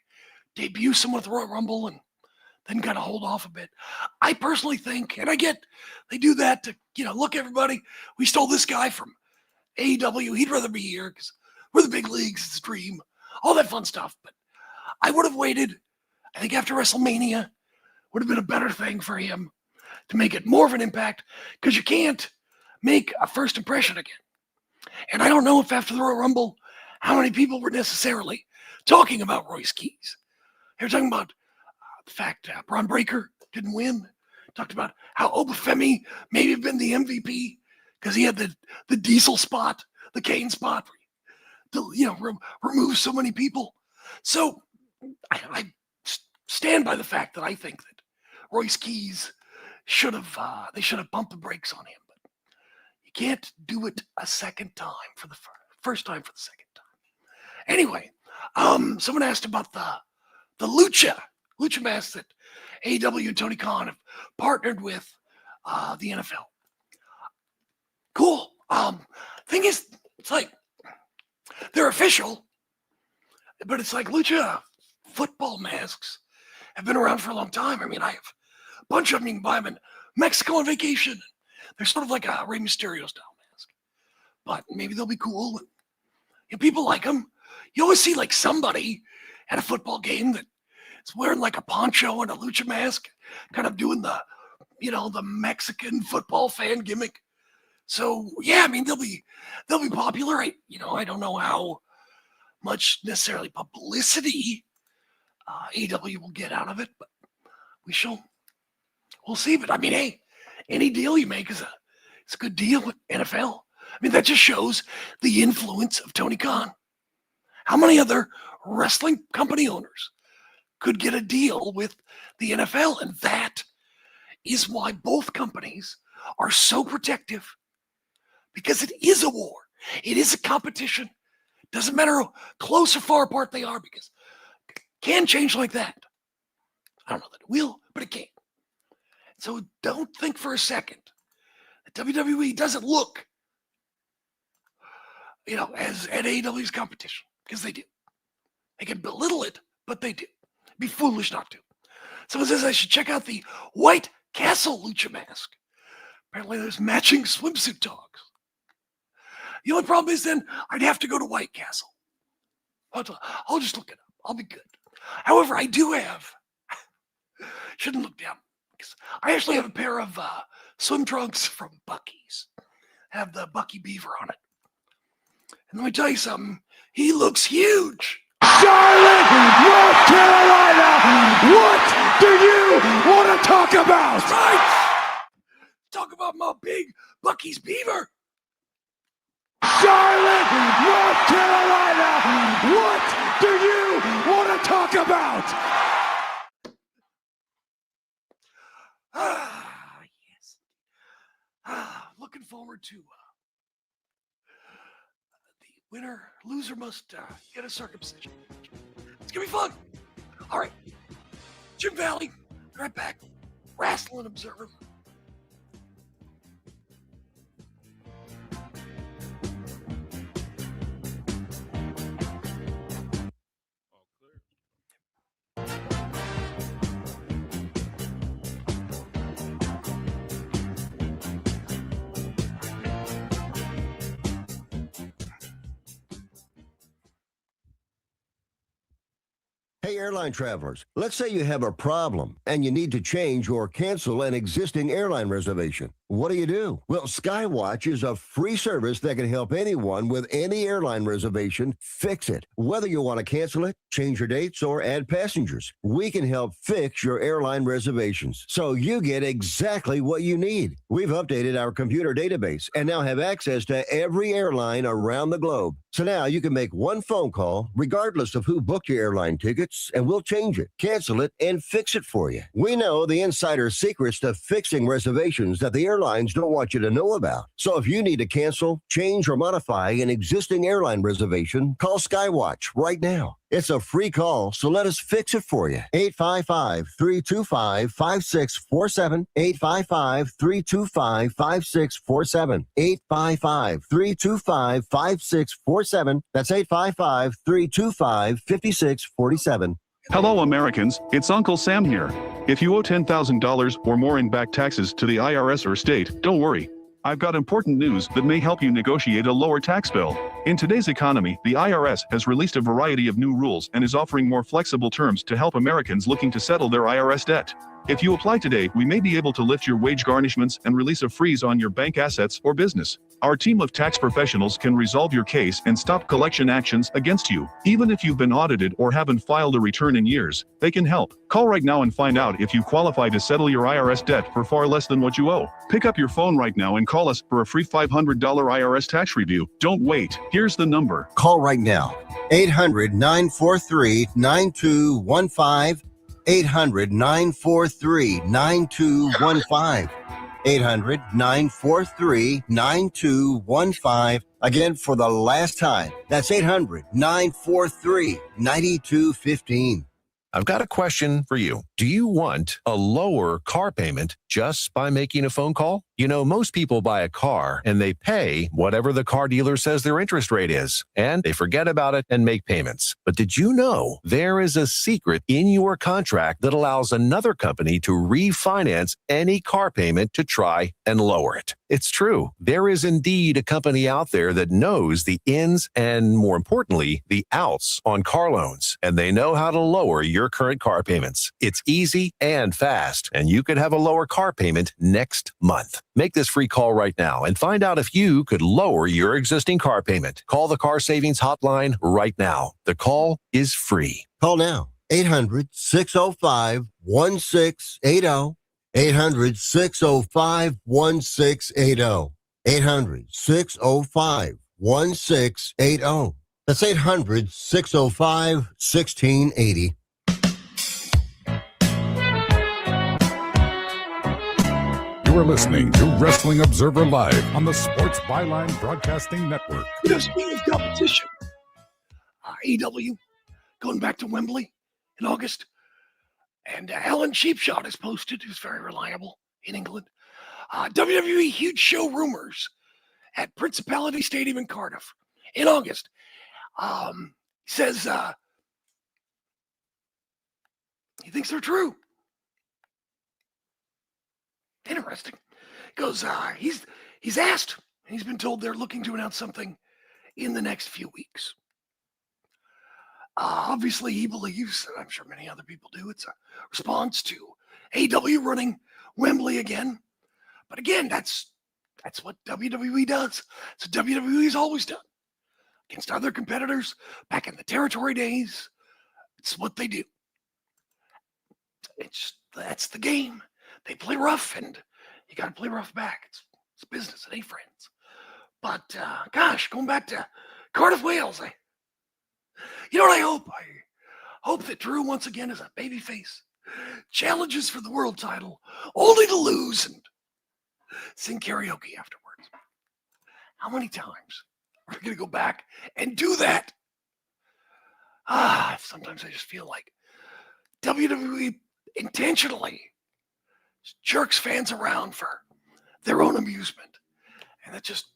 debut someone at the Royal Rumble and then kind of hold off a bit. I personally think, and I get they do that to, look, everybody, we stole this guy from AEW. He'd rather be here because we're the big leagues. It's a dream. All that fun stuff. But I would have waited. I think after WrestleMania would have been a better thing for him to make it more of an impact, because you can't make a first impression again. And I don't know if after the Royal Rumble, how many people were necessarily talking about Royce Keys. They were talking about the fact Braun Breaker didn't win. Talked about how Obafemi maybe have been the MVP because he had the Diesel spot, the Kane spot, to remove so many people. So I stand by the fact that I think that Royce Keys should have bumped the brakes on him. But you can't do it a second time for the first time for the second time. Anyway, someone asked about the lucha masks that AEW and Tony Khan have partnered with the NFL. Cool. Thing is, it's like they're official, but it's like lucha football masks have been around for a long time. I mean, I have a bunch of them. You can buy them in Mexico on vacation, They're sort of like a Rey Mysterio style mask, but maybe they'll be cool. And people like them. You always see like somebody at a football game that is wearing like a poncho and a lucha mask, kind of doing the, the Mexican football fan gimmick. So yeah, I mean they'll be popular. I don't know how much necessarily publicity AEW will get out of it, but we'll see. But I mean, hey, any deal you make is a good deal with NFL. I mean, that just shows the influence of Tony Khan. How many other wrestling company owners could get a deal with the NFL? And that is why both companies are so protective, because it is a war. It is a competition. Doesn't matter how close or far apart they are, because it can change like that. I don't know that it will, but it can. So don't think for a second that WWE doesn't look, as at AEW's competition, because they do. They can belittle it, but they do. It'd be foolish not to. Someone says I should check out the White Castle lucha mask. Apparently there's matching swimsuit dogs. The only problem is then I'd have to go to White Castle. I'll just look it up. I'll be good. However, I do have, shouldn't look down, because I actually have a pair of swim trunks from Buc-ee's. Have the Bucky Beaver on it. And let me tell you something, he looks huge. Charlotte, North Carolina, what do you want to talk about? That's right. Talk about my big Bucky's Beaver. Charlotte, North Carolina, what do you want to talk about? Yes. Looking forward to the loser must get a circumcision. It's gonna be fun. All right, Jim Valley, right back. Wrestling Observer. Hey, airline travelers, let's say you have a problem and you need to change or cancel an existing airline reservation. What do? Well, Skywatch is a free service that can help anyone with any airline reservation fix it. Whether you want to cancel it, change your dates, or add passengers, we can help fix your airline reservations so you get exactly what you need. We've updated our computer database and now have access to every airline around the globe. So now you can make one phone call regardless of who booked your airline tickets, and we'll change it, cancel it, and fix it for you. We know the insider secrets to fixing reservations that the airlines don't want you to know about. So if you need to cancel, change, or modify an existing airline reservation, call Skywatch right now. It's a free call, so let us fix it for you. 855-325-5647. 855-325-5647. 855-325-5647. That's 855-325-5647. Hello, Americans. It's Uncle Sam here. If you owe $10,000 or more in back taxes to the IRS or state, don't worry. I've got important news that may help you negotiate a lower tax bill. In today's economy, the IRS has released a variety of new rules and is offering more flexible terms to help Americans looking to settle their IRS debt. If you apply today, we may be able to lift your wage garnishments and release a freeze on your bank assets or business. Our team of tax professionals can resolve your case and stop collection actions against you. Even if you've been audited or haven't filed a return in years, they can help. Call right now and find out if you qualify to settle your IRS debt for far less than what you owe. Pick up your phone right now and call us for a free $500 IRS tax review. Don't wait. Here's the number. Call right now. 800-943-9215. 800-943-9215. 800-943-9215. Again, for the last time, that's 800-943-9215. I've got a question for you. Do you want a lower car payment just by making a phone call? You know, most people buy a car and they pay whatever the car dealer says their interest rate is, and they forget about it and make payments. But did you know there is a secret in your contract that allows another company to refinance any car payment to try and lower it? It's true. There is indeed a company out there that knows the ins and, more importantly, the outs on car loans, and they know how to lower your current car payments. It's easy and fast, and you could have a lower car payment next month. Make this free call right now and find out if you could lower your existing car payment. Call the Car Savings Hotline right now. The call is free. Call now. 800-605-1680. 800-605-1680. 800-605-1680. That's 800-605-1680. You are listening to Wrestling Observer Live on the Sports Byline Broadcasting Network. Speaking of competition, AEW going back to Wembley in August. And Alan Cheapshot is posted, who's very reliable in England. WWE huge show rumors at Principality Stadium in Cardiff in August. He says he thinks they're true. Interesting. Goes, he's asked, and he's been told they're looking to announce something in the next few weeks. Obviously, he believes, and I'm sure many other people do, it's a response to AEW running Wembley again. But again, that's what WWE does. It's what WWE's always done. Against other competitors, back in the territory days, it's what they do. That's the game. They play rough, and you got to play rough back. It's business. It ain't friends. But, gosh, going back to Cardiff, Wales, you know what I hope? I hope that Drew, once again, is a babyface, challenges for the world title, only to lose and sing karaoke afterwards. How many times are we going to go back and do that? Sometimes I just feel like WWE intentionally jerks fans around for their own amusement. And that just,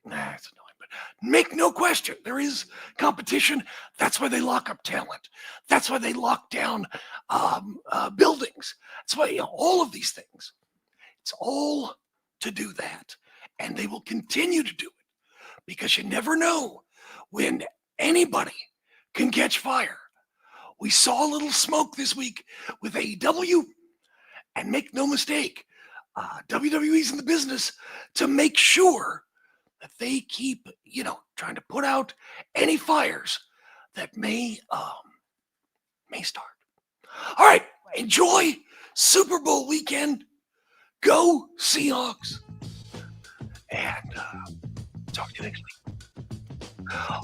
it's annoying. But make no question, there is competition. That's why they lock up talent. That's why they lock down buildings. That's why, all of these things. It's all to do that. And they will continue to do it because you never know when anybody can catch fire. We saw a little smoke this week with AEW. And make no mistake, WWE's in the business to make sure that they keep, trying to put out any fires that may start. All right, enjoy Super Bowl weekend. Go Seahawks. And talk to you next week.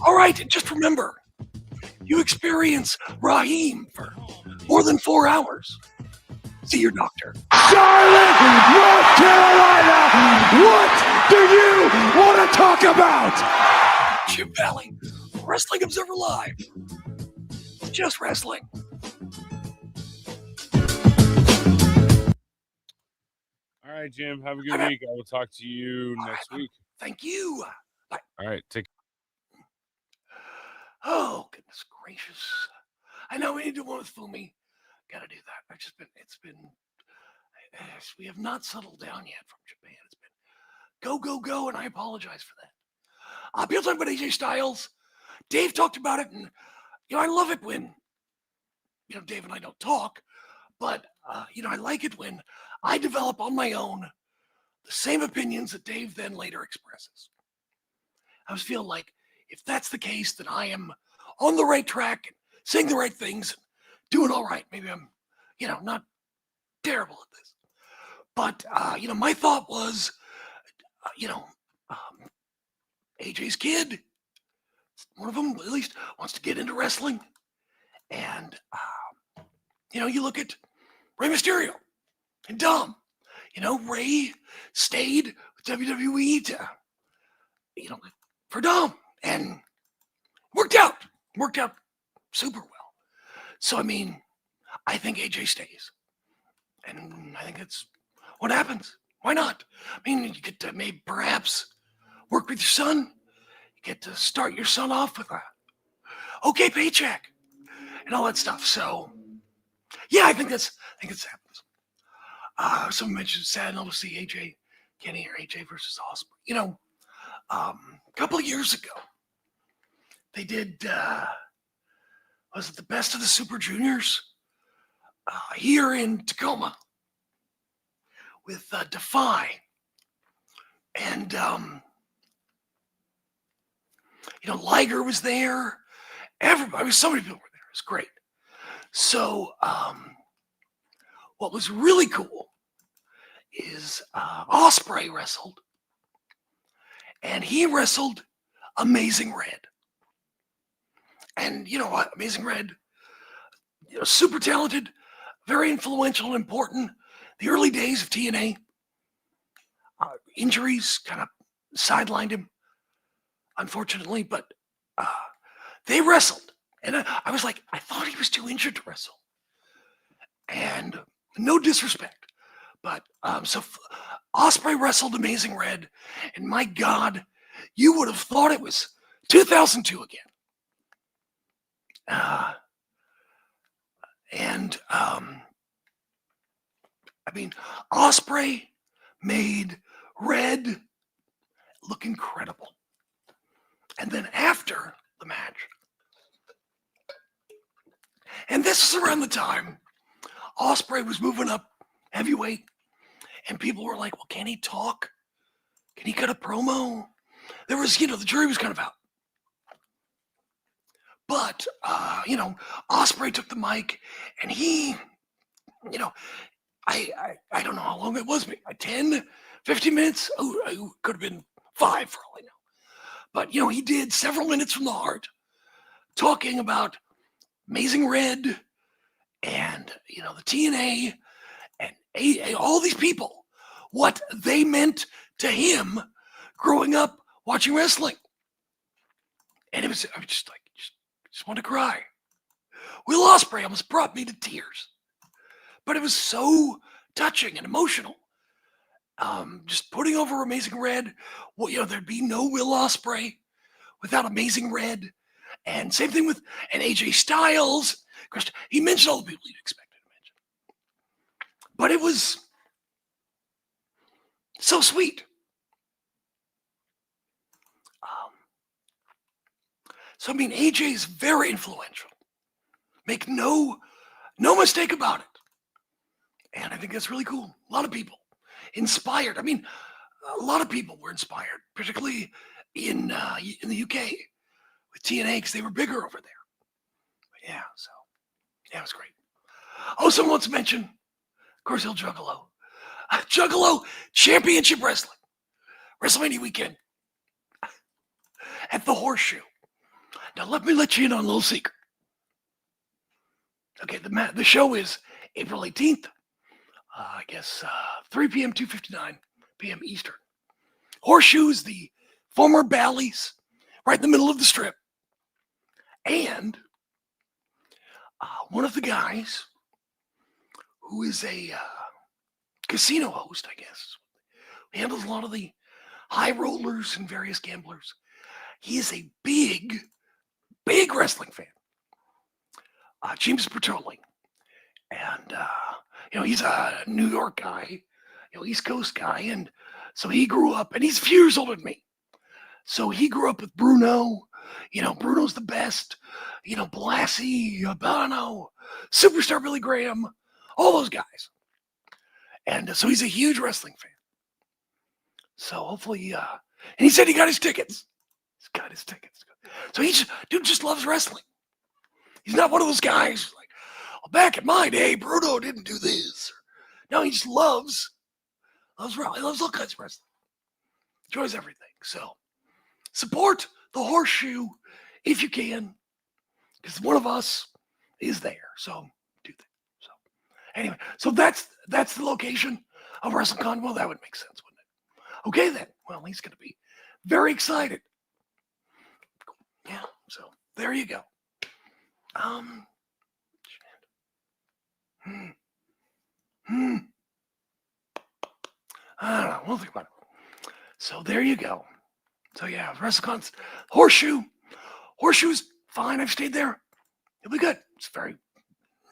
All right, and just remember, you experience Raheem for more than 4 hours. See your doctor. Charlotte, North Carolina, what do you want to talk about? Jim Valley, Wrestling Observer Live. Just wrestling. All right, Jim. Have a good week. I will talk to you next week. Thank you. Bye. All right. Take care. Oh, goodness gracious. I know we need to do one with Fumi. Got to do that. We have not settled down yet from Japan. It's been go, and I apologize for that. People talking about AJ Styles. Dave talked about it, and, I love it when, Dave and I don't talk, but, I like it when I develop on my own the same opinions that Dave then later expresses. I just feel like if that's the case, then I am on the right track, and saying the right things, and doing all right. Maybe I'm, not terrible at this. But, my thought was, AJ's kid, one of them at least wants to get into wrestling. And, you look at Rey Mysterio and Dom. Rey stayed with WWE to, for Dom. And worked out super well. So, I think AJ stays. And I think it's what happens. Why not? I mean, you get to maybe perhaps work with your son. You get to start your son off with a okay paycheck and all that stuff. So, yeah, I think that's happens. Someone mentioned sad to see AJ, Kenny or AJ versus Osprey. You know, a couple of years ago, they did, was it the Best of the Super Juniors here in Tacoma with Defy. And, you know, Liger was there. Everybody, so many people were there. It was great. So, what was really cool is Osprey wrestled, and he wrestled Amazing Red. And you know what? Amazing Red, you know, super talented, very influential and important. The early days of TNA, injuries kind of sidelined him, unfortunately, but they wrestled. And I was like, I thought he was too injured to wrestle. And no disrespect, but so Osprey wrestled Amazing Red, and my God, you would have thought it was 2002 again. I mean, Osprey made Red look incredible. And then after the match, and this is around the time Osprey was moving up heavyweight, and people were like, well, can he talk? Can he cut a promo? There was, you know, the jury was kind of out. But, you know, Osprey took the mic, and he, you know, I don't know how long it was, 10, 15 minutes? Oh, it could have been 5 for all I know. But, you know, he did several minutes from the heart talking about Amazing Red and, you know, the TNA and all these people, what they meant to him growing up watching wrestling. And I was just like, just want to cry. Will Ospreay almost brought me to tears. But it was so touching and emotional. Just putting over Amazing Red. Well, you know, there'd be no Will Ospreay without Amazing Red. And same thing with AJ Styles. He mentioned all the people you'd expect him to mention. But it was so sweet. So, I mean, AJ is very influential. Make no mistake about it. And I think that's really cool. A lot of people inspired. I mean, a lot of people were inspired, particularly in the UK with TNA because they were bigger over there. But yeah, so yeah, it was great. Oh, someone wants to mention, of course, El Juggalo. Juggalo Championship Wrestling. WrestleMania weekend at the Horseshoe. Now, let me let you in on a little secret. Okay, the show is April 18th. I guess 3 p.m., 2:59 p.m. Eastern. Horseshoe is the former Bally's, right in the middle of the strip. And one of the guys who is a casino host, I guess, handles a lot of the high rollers and various gamblers. He is a big wrestling fan. James Bertoli. And, you know, he's a New York guy, you know, East Coast guy. And so he grew up, and he's a few years older than me. So he grew up with Bruno. You know, Bruno's the best. You know, Blassie, Bono, Superstar Billy Graham, all those guys. And so he's a huge wrestling fan. So hopefully, and he said he got his tickets. He's got his tickets. So dude just loves wrestling. He's not one of those guys like, well, back in my day, Bruno didn't do this. No, he just loves wrestling. He loves all kinds of wrestling. Enjoys everything. So support the Horseshoe if you can, because one of us is there. So do that. So anyway, so that's the location of WrestleCon. Well, that would make sense, wouldn't it? Okay, then. Well, he's going to be very excited. Yeah. So there you go. I don't know. We'll think about it. So there you go. So yeah, WrestleCon's Horseshoe. Horseshoe's fine. I've stayed there. It'll be good. It's very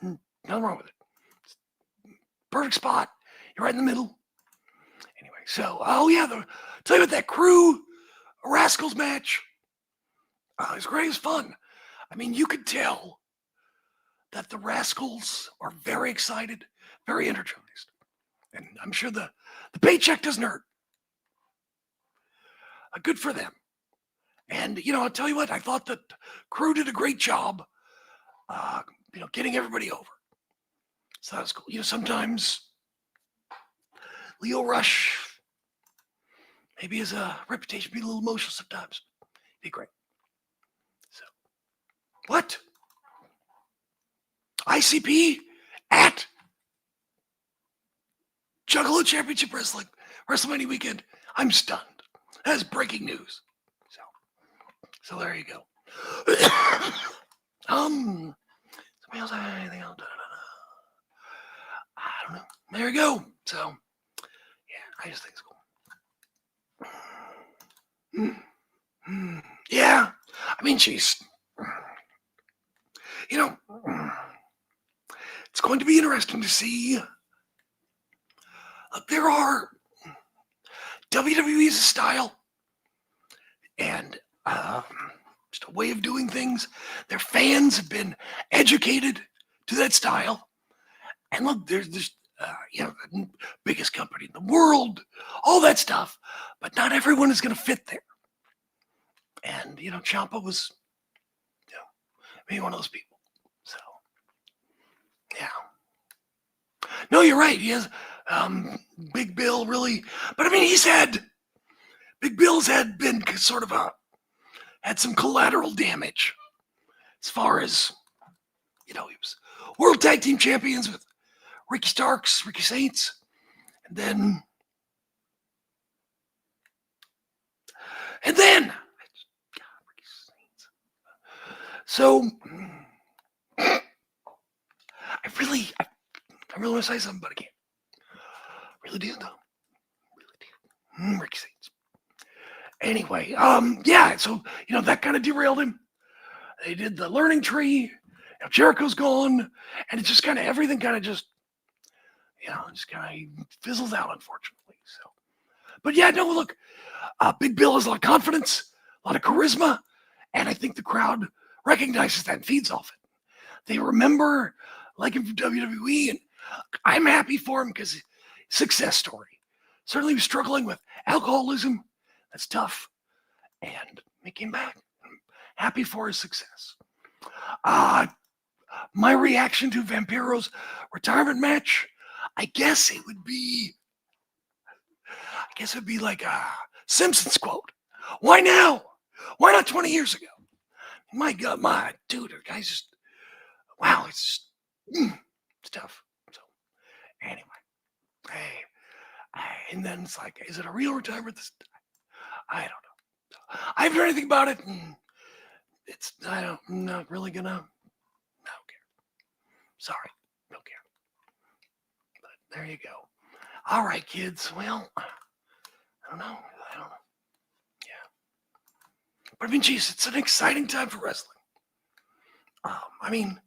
nothing wrong with it. Perfect spot. You're right in the middle. Anyway, so tell you about that Crew Rascals match. It was great. It was fun. I mean, you could tell that the Rascals are very excited, very energized, and I'm sure the paycheck doesn't hurt. Good for them. And I'll tell you what. I thought that Crew did a great job. Getting everybody over. So that was cool. Sometimes Leo Rush maybe has a reputation being a little emotional sometimes. Be great. So, what? ICP at Juggalo Championship Wrestling, WrestleMania weekend. I'm stunned. That's breaking news. So there you go. Somebody else have anything else? I don't know. There you go. So, yeah, I just think it's cool. Yeah. I mean, geez. It's going to be interesting to see. Look, there are WWE's a style and just a way of doing things. Their fans have been educated to that style. And look, there's the biggest company in the world, all that stuff. But not everyone is going to fit there. And, Ciampa was, maybe one of those people. So, yeah. No, you're right. He has Big Bill really. But, I mean, Big Bill's been sort of had some collateral damage as far as, he was World Tag Team Champions with Ricky Starks, Ricky Saints, and then Ricky Saints. So I really want to say something, but I can't. Really do though. Really do. Ricky Saints. Anyway, so that kind of derailed him. They did the learning tree. Now Jericho's gone, and it's just kind of everything kind of just kind of fizzles out, unfortunately. So, but yeah, no, look, Big Bill has a lot of confidence, a lot of charisma, and I think the crowd recognizes that and feeds off it. They remember like him from WWE, and I'm happy for him because success story. Certainly was struggling with alcoholism. That's tough. And he came back. I'm happy for his success. My reaction to Vampiro's retirement match, I guess it would be like a Simpsons quote. Why now? Why not 20 years ago? My God, the guy's just, wow, it's tough. So, anyway, and then it's like, is it a real retirement? I don't know. I haven't heard anything about it. And I'm not really gonna. I don't care. Sorry, don't care. But there you go. All right, kids. Well, I don't know. Yeah. But I mean, geez, it's an exciting time for wrestling. I mean,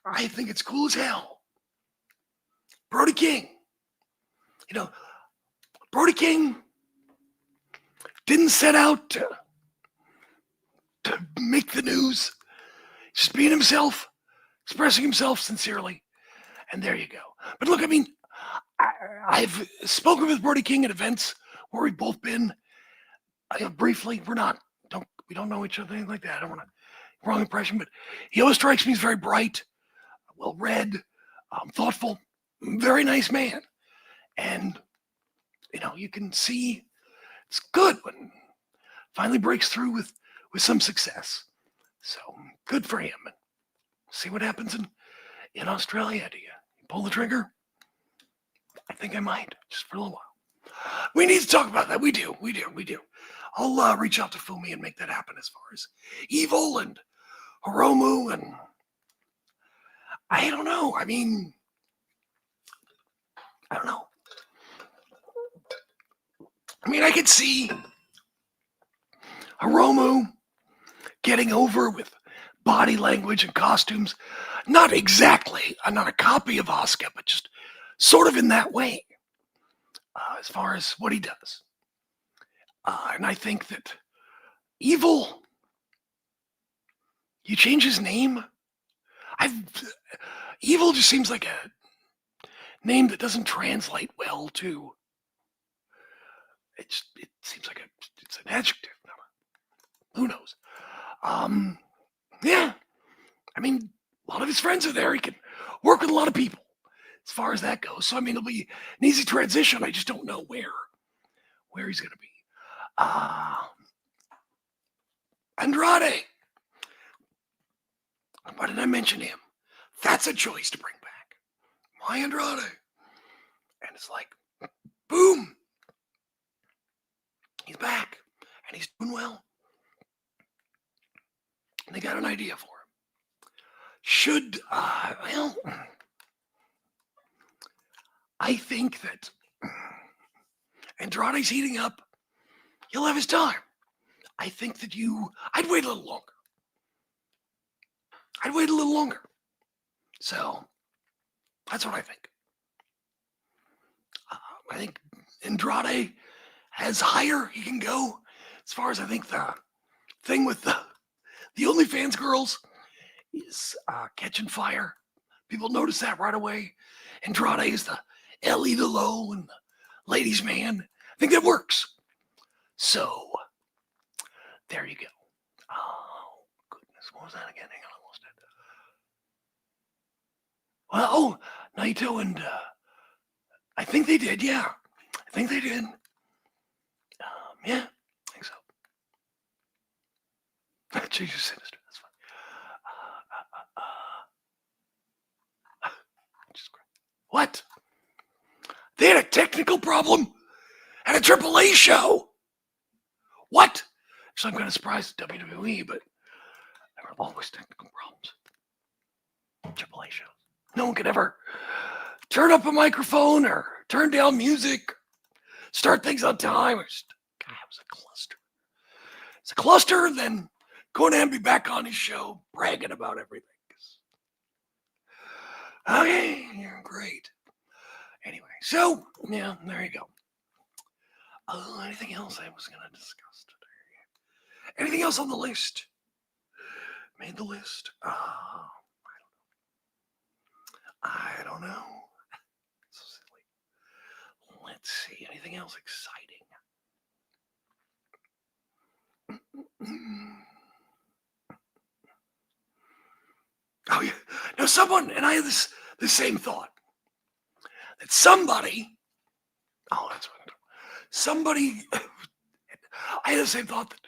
I think it's cool as hell. Brody King. Brody King didn't set out to make the news. Just being himself, expressing himself sincerely. And there you go. But look, I mean, I've spoken with Brody King at events where we've both been. Briefly, we don't know each other, anything like that. I don't want to wrong impression, but he always strikes me as very bright, well-read, thoughtful, very nice man. And, you can see it's good when finally breaks through with some success. So good for him. And see what happens in Australia. Do you pull the trigger? I think I might, just for a little while. We need to talk about that. We do. I'll reach out to Fumi and make that happen as far as Evil and Hiromu and I don't know. I mean, I don't know. mean, I could see Hiromu getting over with body language and costumes. Not exactly, not a copy of Asuka, but just sort of in that way as far as what he does. And I think that Evil, you change his name? Evil just seems like a name that doesn't translate well to. It seems like it's an adjective. Who knows? Yeah. I mean, a lot of his friends are there. He can work with a lot of people as far as that goes. So, I mean, it'll be an easy transition. I just don't know where he's going to be. Andrade. Why did I mention him? That's a choice to bring back. Why Andrade? And it's like, boom. He's back. And he's doing well. And they got an idea for him. Should, well, I think that Andrade's heating up. He'll have his time. I think that I'd wait a little longer. So, that's what I think. I think Andrade has higher he can go as far as I think the thing with the OnlyFans girls is catching fire. People notice that right away. Andrade is the Ellie the Low and the ladies' man. I think that works. So, there you go. Oh, goodness. What was that again? Hang on, I lost it. Well, Naito and I think they did, yeah. I think they did. Yeah, I think so. Jesus, sinister. That's fine. What? They had a technical problem at a AAA show? What? So I'm kind of surprised at WWE, but there are always technical problems. AAA shows. No one could ever turn up a microphone or turn down music, start things on time. God, it was a cluster. It's a cluster, and then Conan be back on his show bragging about everything. Okay, you're great. Anyway, so, yeah, there you go. Anything else I was going to discuss today? Anything else on the list? Made the list? I don't know. So silly. Let's see. Anything else exciting? Oh, yeah. Now, someone, and I had this same thought, that somebody, somebody, I had the same thought that,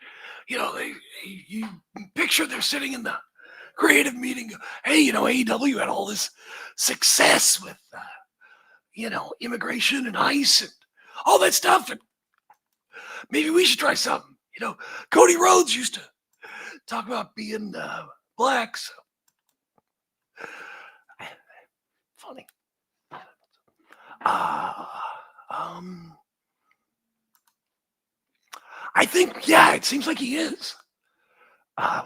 you picture they're sitting in the creative meeting. Hey, AEW had all this success with, immigration and ICE and all that stuff. And maybe we should try something. Cody Rhodes used to talk about being black. So. Funny. I think, yeah, it seems like he is.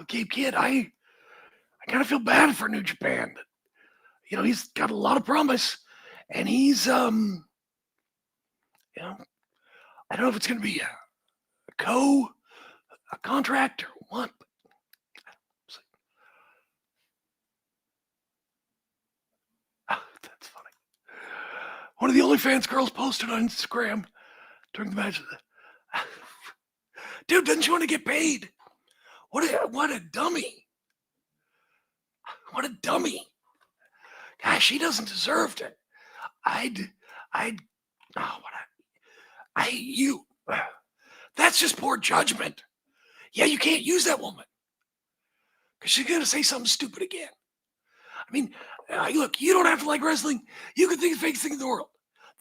Gabe Kidd, I kind of feel bad for New Japan. He's got a lot of promise, and he's, I don't know if it's going to be a contract or what. But that's funny. One of the OnlyFans girls posted on Instagram during the match. Dude, doesn't she want to get paid? What a dummy. What a dummy. Gosh, she doesn't deserve to. That's just poor judgment. Yeah, you can't use that woman. Because she's going to say something stupid again. I mean, look, you don't have to like wrestling. You can think of the fakest thing in the world.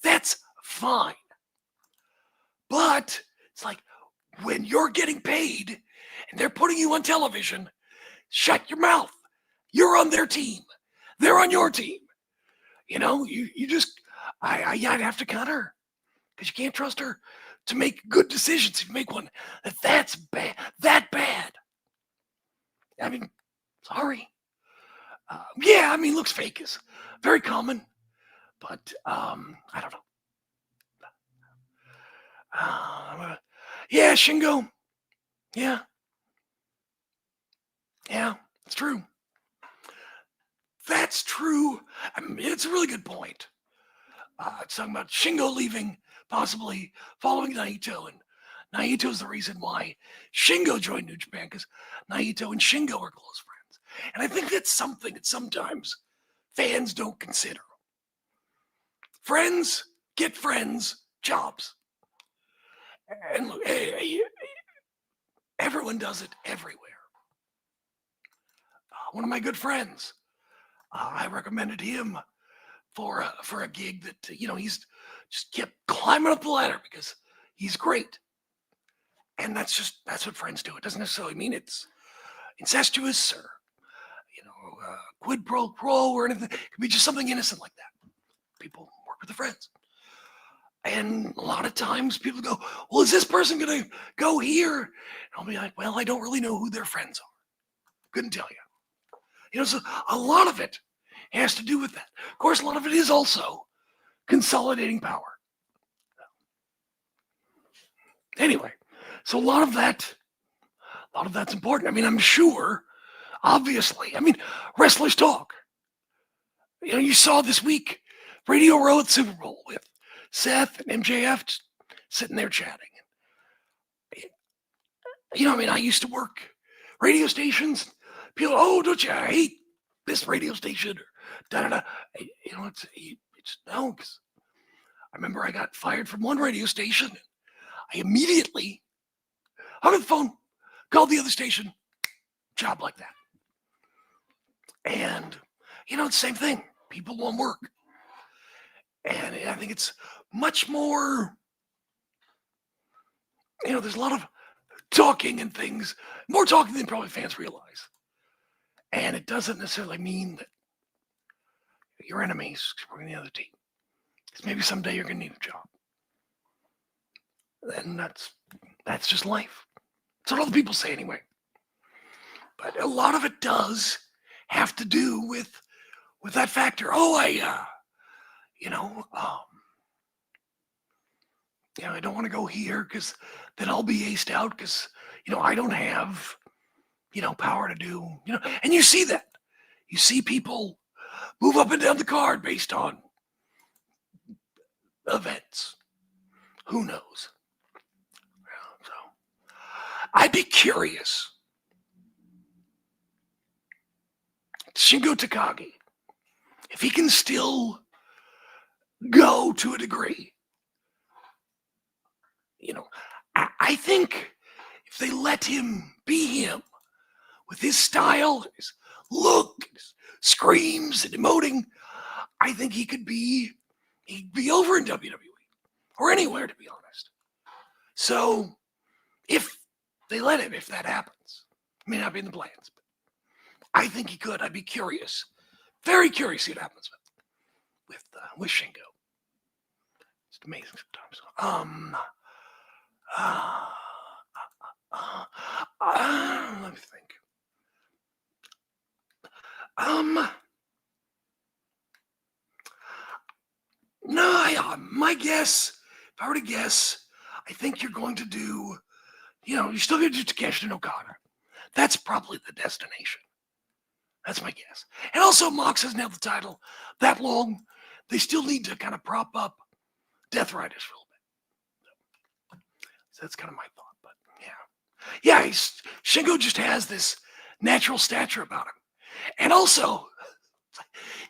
That's fine. But it's like, when you're getting paid and they're putting you on television, shut your mouth. You're on their team. They're on your team. You just, I'd have to cut her because you can't trust her to make good decisions. If you make one that's bad, that bad. I mean, sorry. Yeah, I mean, looks fake is very common, but I don't know. Yeah, Shingo. Yeah, it's true. That's true. I mean, it's a really good point. It's talking about Shingo leaving, possibly following Naito, and Naito is the reason why Shingo joined New Japan, because Naito and Shingo are close friends. And I think that's something that sometimes fans don't consider. Friends get friends jobs. And look, everyone does it everywhere. One of my good friends, I recommended him for a gig that he's just kept climbing up the ladder because he's great. And that's what friends do. It doesn't necessarily mean it's incestuous or quid pro quo or anything. It could be just something innocent like that. People work with their friends. And a lot of times people go, well, is this person going to go here? And I'll be like, well, I don't really know who their friends are. Couldn't tell you. So a lot of it has to do with that. Of course, a lot of it is also consolidating power. Anyway, so a lot of that's important. I mean, I'm sure, obviously. I mean, wrestlers talk. You saw this week, Radio Row at Super Bowl with Seth and MJF just sitting there chatting. I mean, I used to work radio stations. People, oh, don't you hate this radio station? Or da-da-da. It's no, because I remember I got fired from one radio station. I immediately hung up the phone, called the other station, job like that. And, it's the same thing. People won't work. And I think it's much more, there's a lot of talking and things, more talking than probably fans realize. And it doesn't necessarily mean that your enemies supporting the other team. Because maybe someday you're going to need a job. And that's just life. That's what all the people say anyway. But a lot of it does have to do with that factor. Oh, I don't want to go here because then I'll be aced out because, I don't have, power to do, and you see that. You see people move up and down the card based on events. Who knows? So I'd be curious. Shingo Takagi, if he can still go to a degree, I think if they let him be him with his style, his look, his screams and emoting, I think he'd be over in WWE or anywhere, to be honest. So if they let him, if that happens, it may not be in the plans, but I think he could. I'd be curious, very curious to see what happens with Shingo. It's amazing sometimes. Let me think. No, my guess, if I were to guess, I think you're going to do, you're still going to do Takeshi and Okada. That's probably the destination. That's my guess. And also, Mox hasn't held the title that long. They still need to kind of prop up Death Riders for a little bit. So that's kind of my thought. But yeah, Shingo just has this natural stature about him. And also,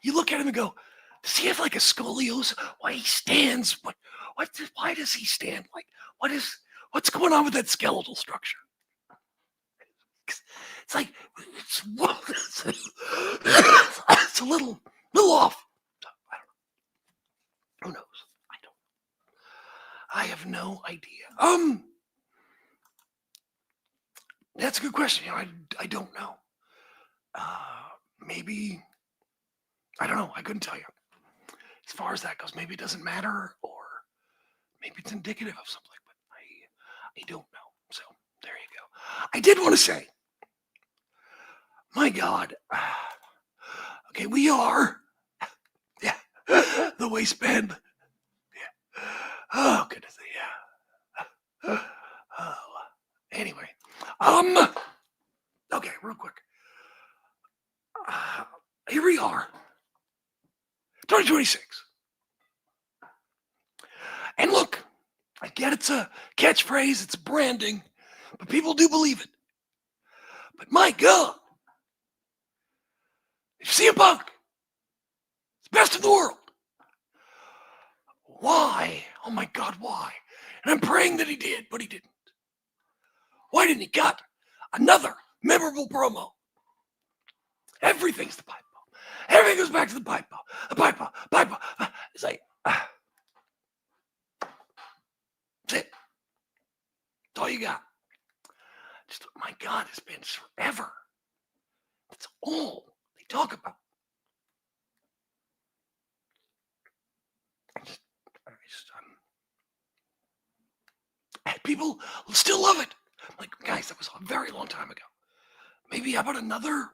you look at him and go, does he have like a scoliosis? Why he stands? Why does he stand? Like, what's going on with that skeletal structure? It's like it's a little off. I don't know. Who knows? I have no idea. That's a good question. I don't know. Maybe I don't know. I couldn't tell you. As far as that goes, maybe it doesn't matter, or maybe it's indicative of something. But I don't know. So there you go. I did want to say, my God. Okay, we are. Yeah. The waistband. Yeah. Oh, goodness. Yeah. Oh. Anyway. Okay, real quick. Here we are. 2026. And look, I get it's a catchphrase, it's branding, but people do believe it. But my God, if you see a Punk, it's best in the world. Why? Oh my God, why? And I'm praying that he did, but he didn't. Why didn't he cut another memorable promo? Everything's the pipe bomb. Everything goes back to the pipe bomb. The pipe bomb, pipe bomb. It's like, that's it. That's all you got. Just, my God, it's been forever. That's all they talk about. People still love it. I'm like, guys, that was a very long time ago. Maybe how about another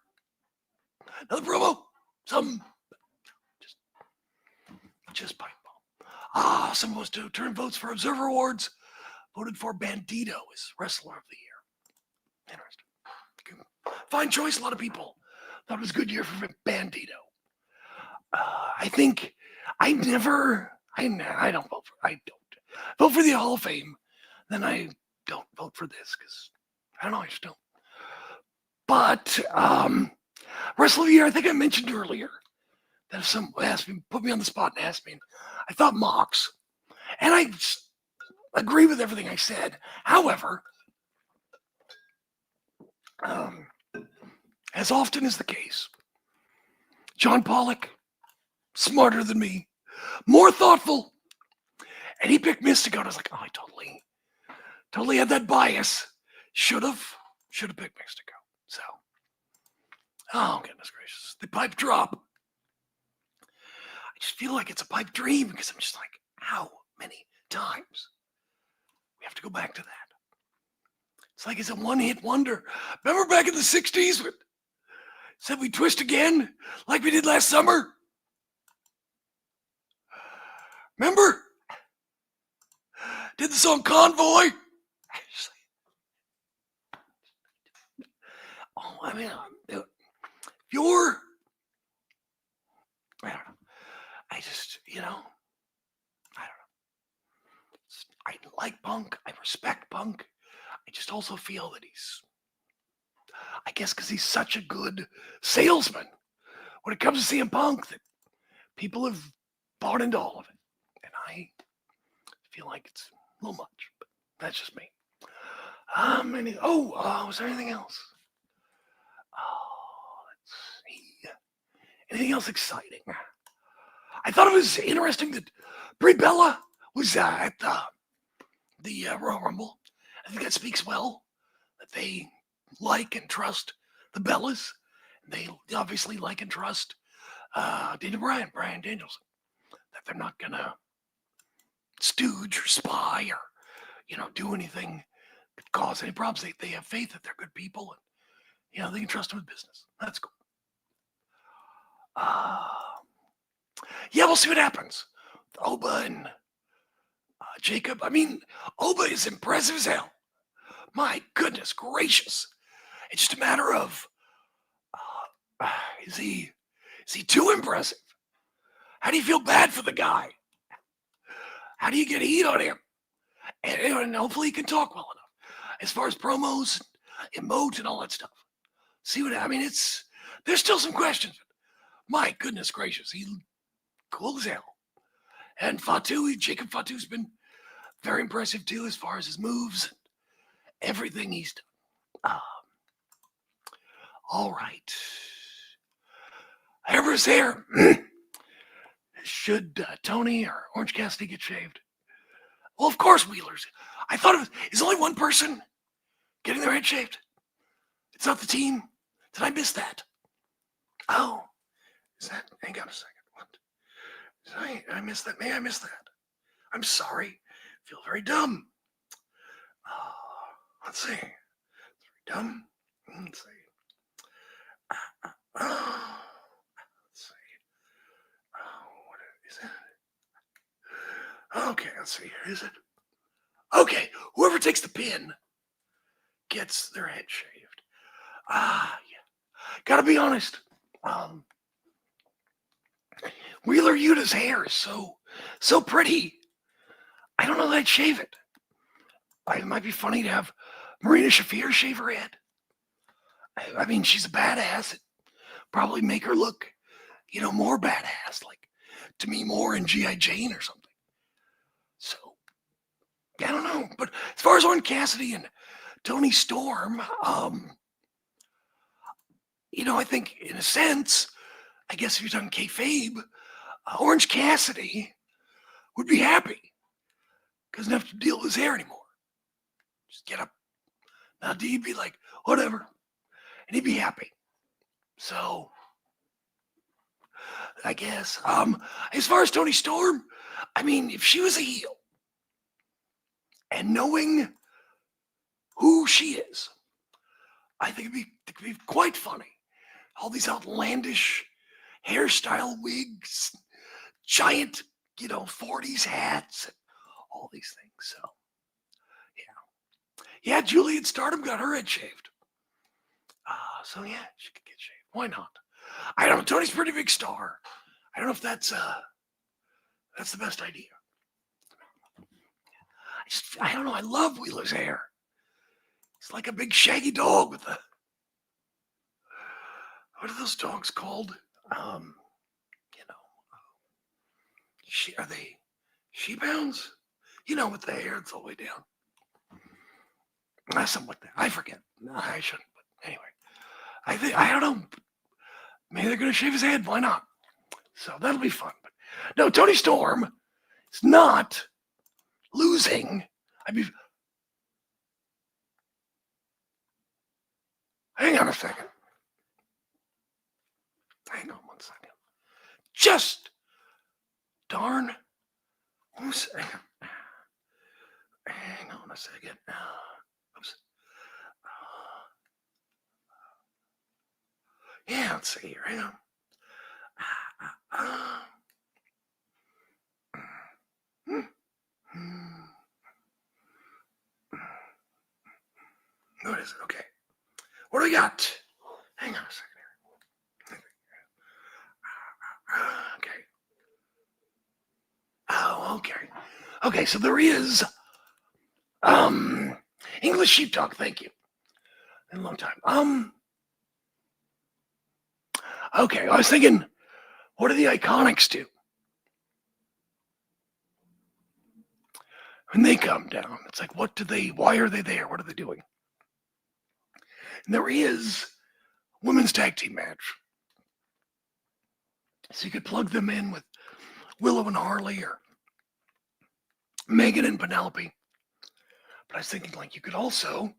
promo? Just pipe bomb. Someone was to turn votes for Observer Awards. Voted for Bandito as Wrestler of the Year. Interesting. Fine choice. A lot of people thought it was a good year for Bandito. I think I don't vote for the Hall of Fame. Then I don't vote for this because I don't know. I just don't. But Wrestler of the Year, I think I mentioned earlier that if someone asked me, put me on the spot and asked me, I thought Mox, and I agree with everything I said. However, as often is the case, John Pollock, smarter than me, more thoughtful, and he picked Mystico. And I was like, oh, I totally had that bias. Should have picked Mystico. So, oh goodness gracious, the pipe drop. I just feel like it's a pipe dream because I'm just like, how many times we have to go back to that? It's like it's a one-hit wonder. Remember back in the 60s when said we twist again like we did last summer? Remember? Did the song Convoy? Oh, I mean, you're, I don't know. I just, I don't know. I like Punk. I respect Punk. I just also feel that he's, I guess because he's such a good salesman when it comes to CM Punk that people have bought into all of it. And I feel like it's a little much, but that's just me. Was there anything else? Let's see. Anything else exciting? I thought it was interesting that Brie Bella was at the Royal Rumble. I think that speaks well that they like and trust the Bellas. They obviously like and trust Daniel Bryan Danielson. That they're not gonna stooge or spy or do anything that cause any problems. They have faith that they're good people and they can trust them with business. That's cool. We'll see what happens. Oba and Jacob. I mean, Oba is impressive as hell. My goodness gracious. It's just a matter of, is he too impressive? How do you feel bad for the guy? How do you get heat on him? And hopefully he can talk well enough. As far as promos, emote, and all that stuff. See what I mean? There's still some questions. My goodness gracious, he's cool as hell. And Jacob Fatu's been very impressive too, as far as his moves and everything he's done. All right. Ever's hair. Should Tony or Orange Cassidy get shaved? Well, of course, Wheeler's. I thought is only one person getting their head shaved? It's not the team? Did I miss that? Oh, is that? Hang on a second. What? Did I miss that? May I miss that? I'm sorry. I feel very dumb. Let's see. Done. Let's see. Let's see. What is it? Okay, let's see. Here is it. Okay, whoever takes the pin gets their head shaved. Yeah. Gotta be honest. Wheeler Yuta's hair is so pretty. I don't know that I'd shave it. It might be funny to have Marina Shafir shave her head. I mean, she's a badass. It'd probably make her look, more badass, like to me more in G.I. Jane or something. So, I don't know. But as far as Orange Cassidy and Tony Storm, I think in a sense, I guess if you're talking kayfabe, Orange Cassidy would be happy because doesn't have to deal with his hair anymore. Just get up. Now, he'd be like, whatever. And he'd be happy. So, I guess. As far as Tony Storm, I mean, if she was a heel and knowing who she is, I think it'd be quite funny. All these outlandish hairstyle wigs, giant, 40s hats, and all these things. So, yeah, Juliet Stardom got her head shaved. So yeah, she could get shaved. Why not? I don't know. Tony's a pretty big star. I don't know if that's the best idea. I don't know. I love Wheeler's hair. It's like a big shaggy dog with a. What are those dogs called? Are they sheephounds? With the hair that's all the way down. Something like that. I forget. No, I shouldn't. But anyway, I don't know. Maybe they're gonna shave his head. Why not? So that'll be fun. But no, Tony Storm is not losing. Hang on a second. Hang on one second. Just darn. Hang on a second. Oops. Yeah, let's see here. Hang on. What is it? Okay. What do we got? Hang on a second here. Okay. Oh, okay. Okay, so there is English Sheepdog, thank you. In a long time. Okay, I was thinking, what do the Iconics do? When they come down, it's like, why are they there? What are they doing? And there is a women's tag team match. So you could plug them in with Willow and Harley or Megan and Penelope. But I was thinking, you could also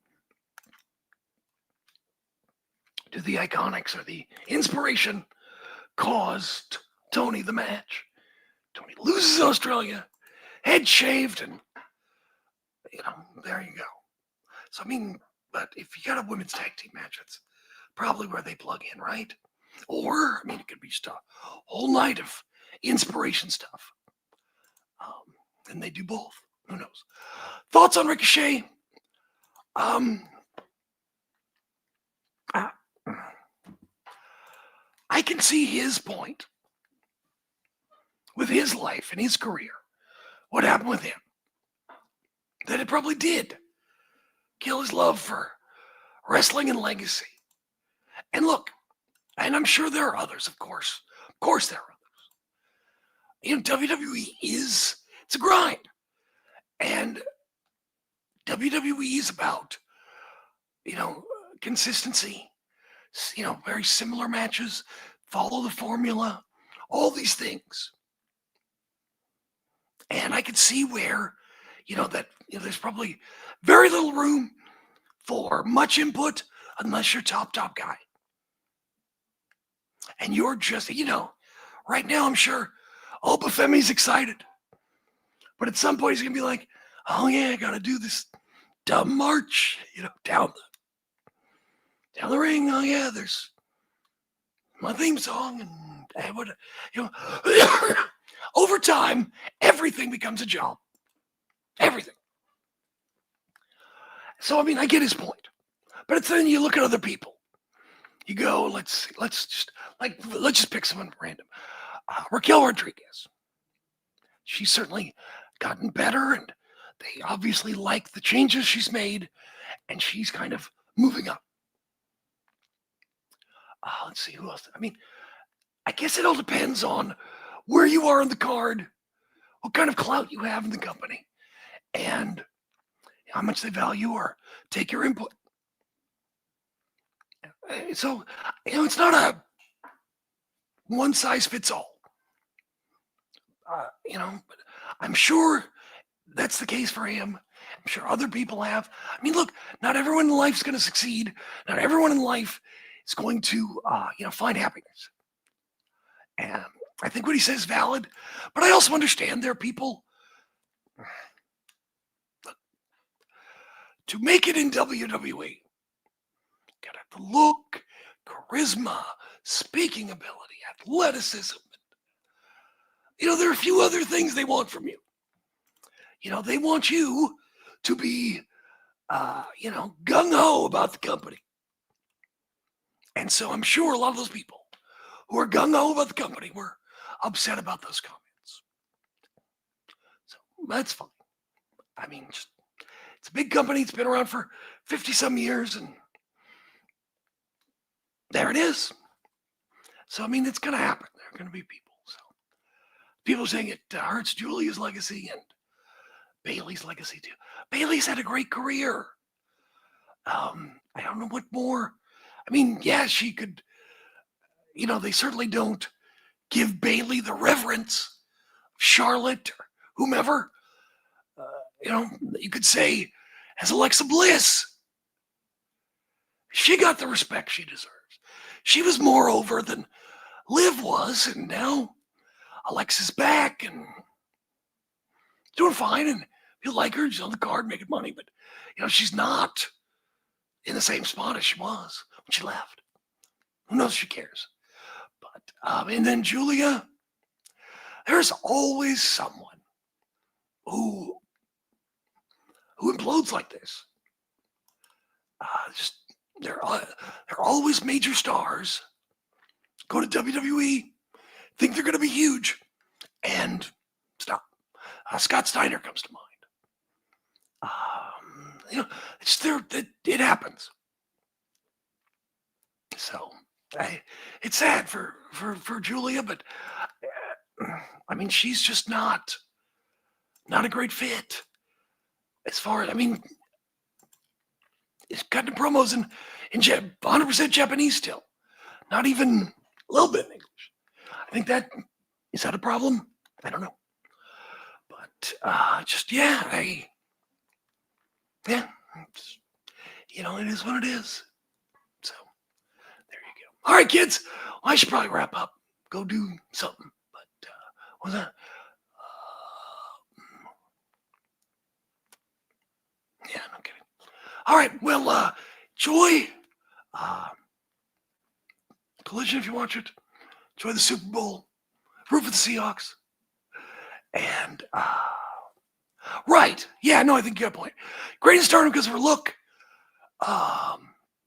do the Iconics or the Inspiration caused Tony the match. Tony loses Australia, head shaved, and there you go. So but if you got a women's tag team match, it's probably where they plug in, right? Or it could be just a whole night of Inspiration stuff. And they do both. Who knows? Thoughts on Ricochet? I can see his point with his life and his career. What happened with him? That it probably did kill his love for wrestling and legacy. And look, and I'm sure there are others, of course. Of course there are others. WWE it's a grind. And WWE is about, consistency, very similar matches, follow the formula, all these things. And I could see where, there's probably very little room for much input unless you're top guy. And you're just, right now I'm sure Obafemi's excited. But at some point he's going to be like, oh yeah, I got to do this dumb march, down the ring. Oh yeah, there's my theme song, and what, over time, everything becomes a job. Everything. So I mean, I get his point, but it's then you look at other people. You go, let's just pick someone random. Raquel Rodriguez. She's certainly gotten better, and they obviously like the changes she's made, and she's kind of moving up. Let's see who else. I mean, I guess it all depends on where you are on the card, what kind of clout you have in the company, and how much they value or take your input. So, it's not a one size fits all. But I'm sure that's the case for him. I'm sure other people have. I mean, look, not everyone in life is going to succeed. Not everyone in life is going to, find happiness. And I think what he says is valid, but I also understand there are people. Look, to make it in WWE, gotta have the look, charisma, speaking ability, athleticism. There are a few other things they want from you. They want you to be, gung-ho about the company. And so I'm sure a lot of those people who are gung-ho about the company were upset about those comments. So that's fine. I mean, it's a big company. It's been around for 50-some years, and there it is. So, I mean, it's going to happen. There are going to be people. So people saying it hurts Julia's legacy and Bayley's legacy too. Bayley's had a great career. I don't know what more. I mean, yeah, she could, they certainly don't give Bayley the reverence of Charlotte or whomever. You could say, as Alexa Bliss, she got the respect she deserves. She was more over than Liv was, and now Alexa's back and doing fine, and you like her, she's on the card making money, but she's not in the same spot as she was when she left. Who knows if she cares? But and then Julia, there's always someone who implodes like this. They're always major stars. Go to WWE, think they're going to be huge, and stop. Scott Steiner comes to mind. It happens. So it's sad for Julia, but I mean, she's just not a great fit. As far as, I mean, it's cutting promos in 100% Japanese still. Not even a little bit in English. I think is that a problem? I don't know. But it is what it is. So there you go. All right, kids. Well, I should probably wrap up. Go do something. But what's that? Yeah, no kidding. All right, well, enjoy Collision if you watch it. Enjoy the Super Bowl. Root for the Seahawks. And, right. Yeah, no, I think you got a point. Great in Stardom because of her look.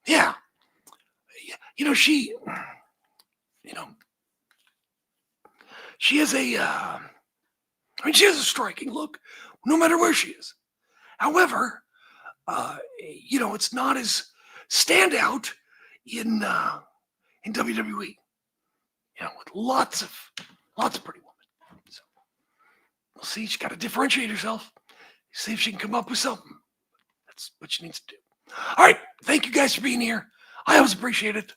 Yeah. She has she has a striking look no matter where she is. However, it's not as standout in WWE. With lots of pretty women. So we'll see. She's got to differentiate herself. See if she can come up with something. That's what she needs to do. All right. Thank you guys for being here. I always appreciate it.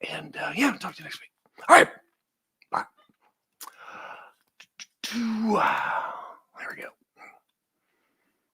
And talk to you next week. All right. Bye.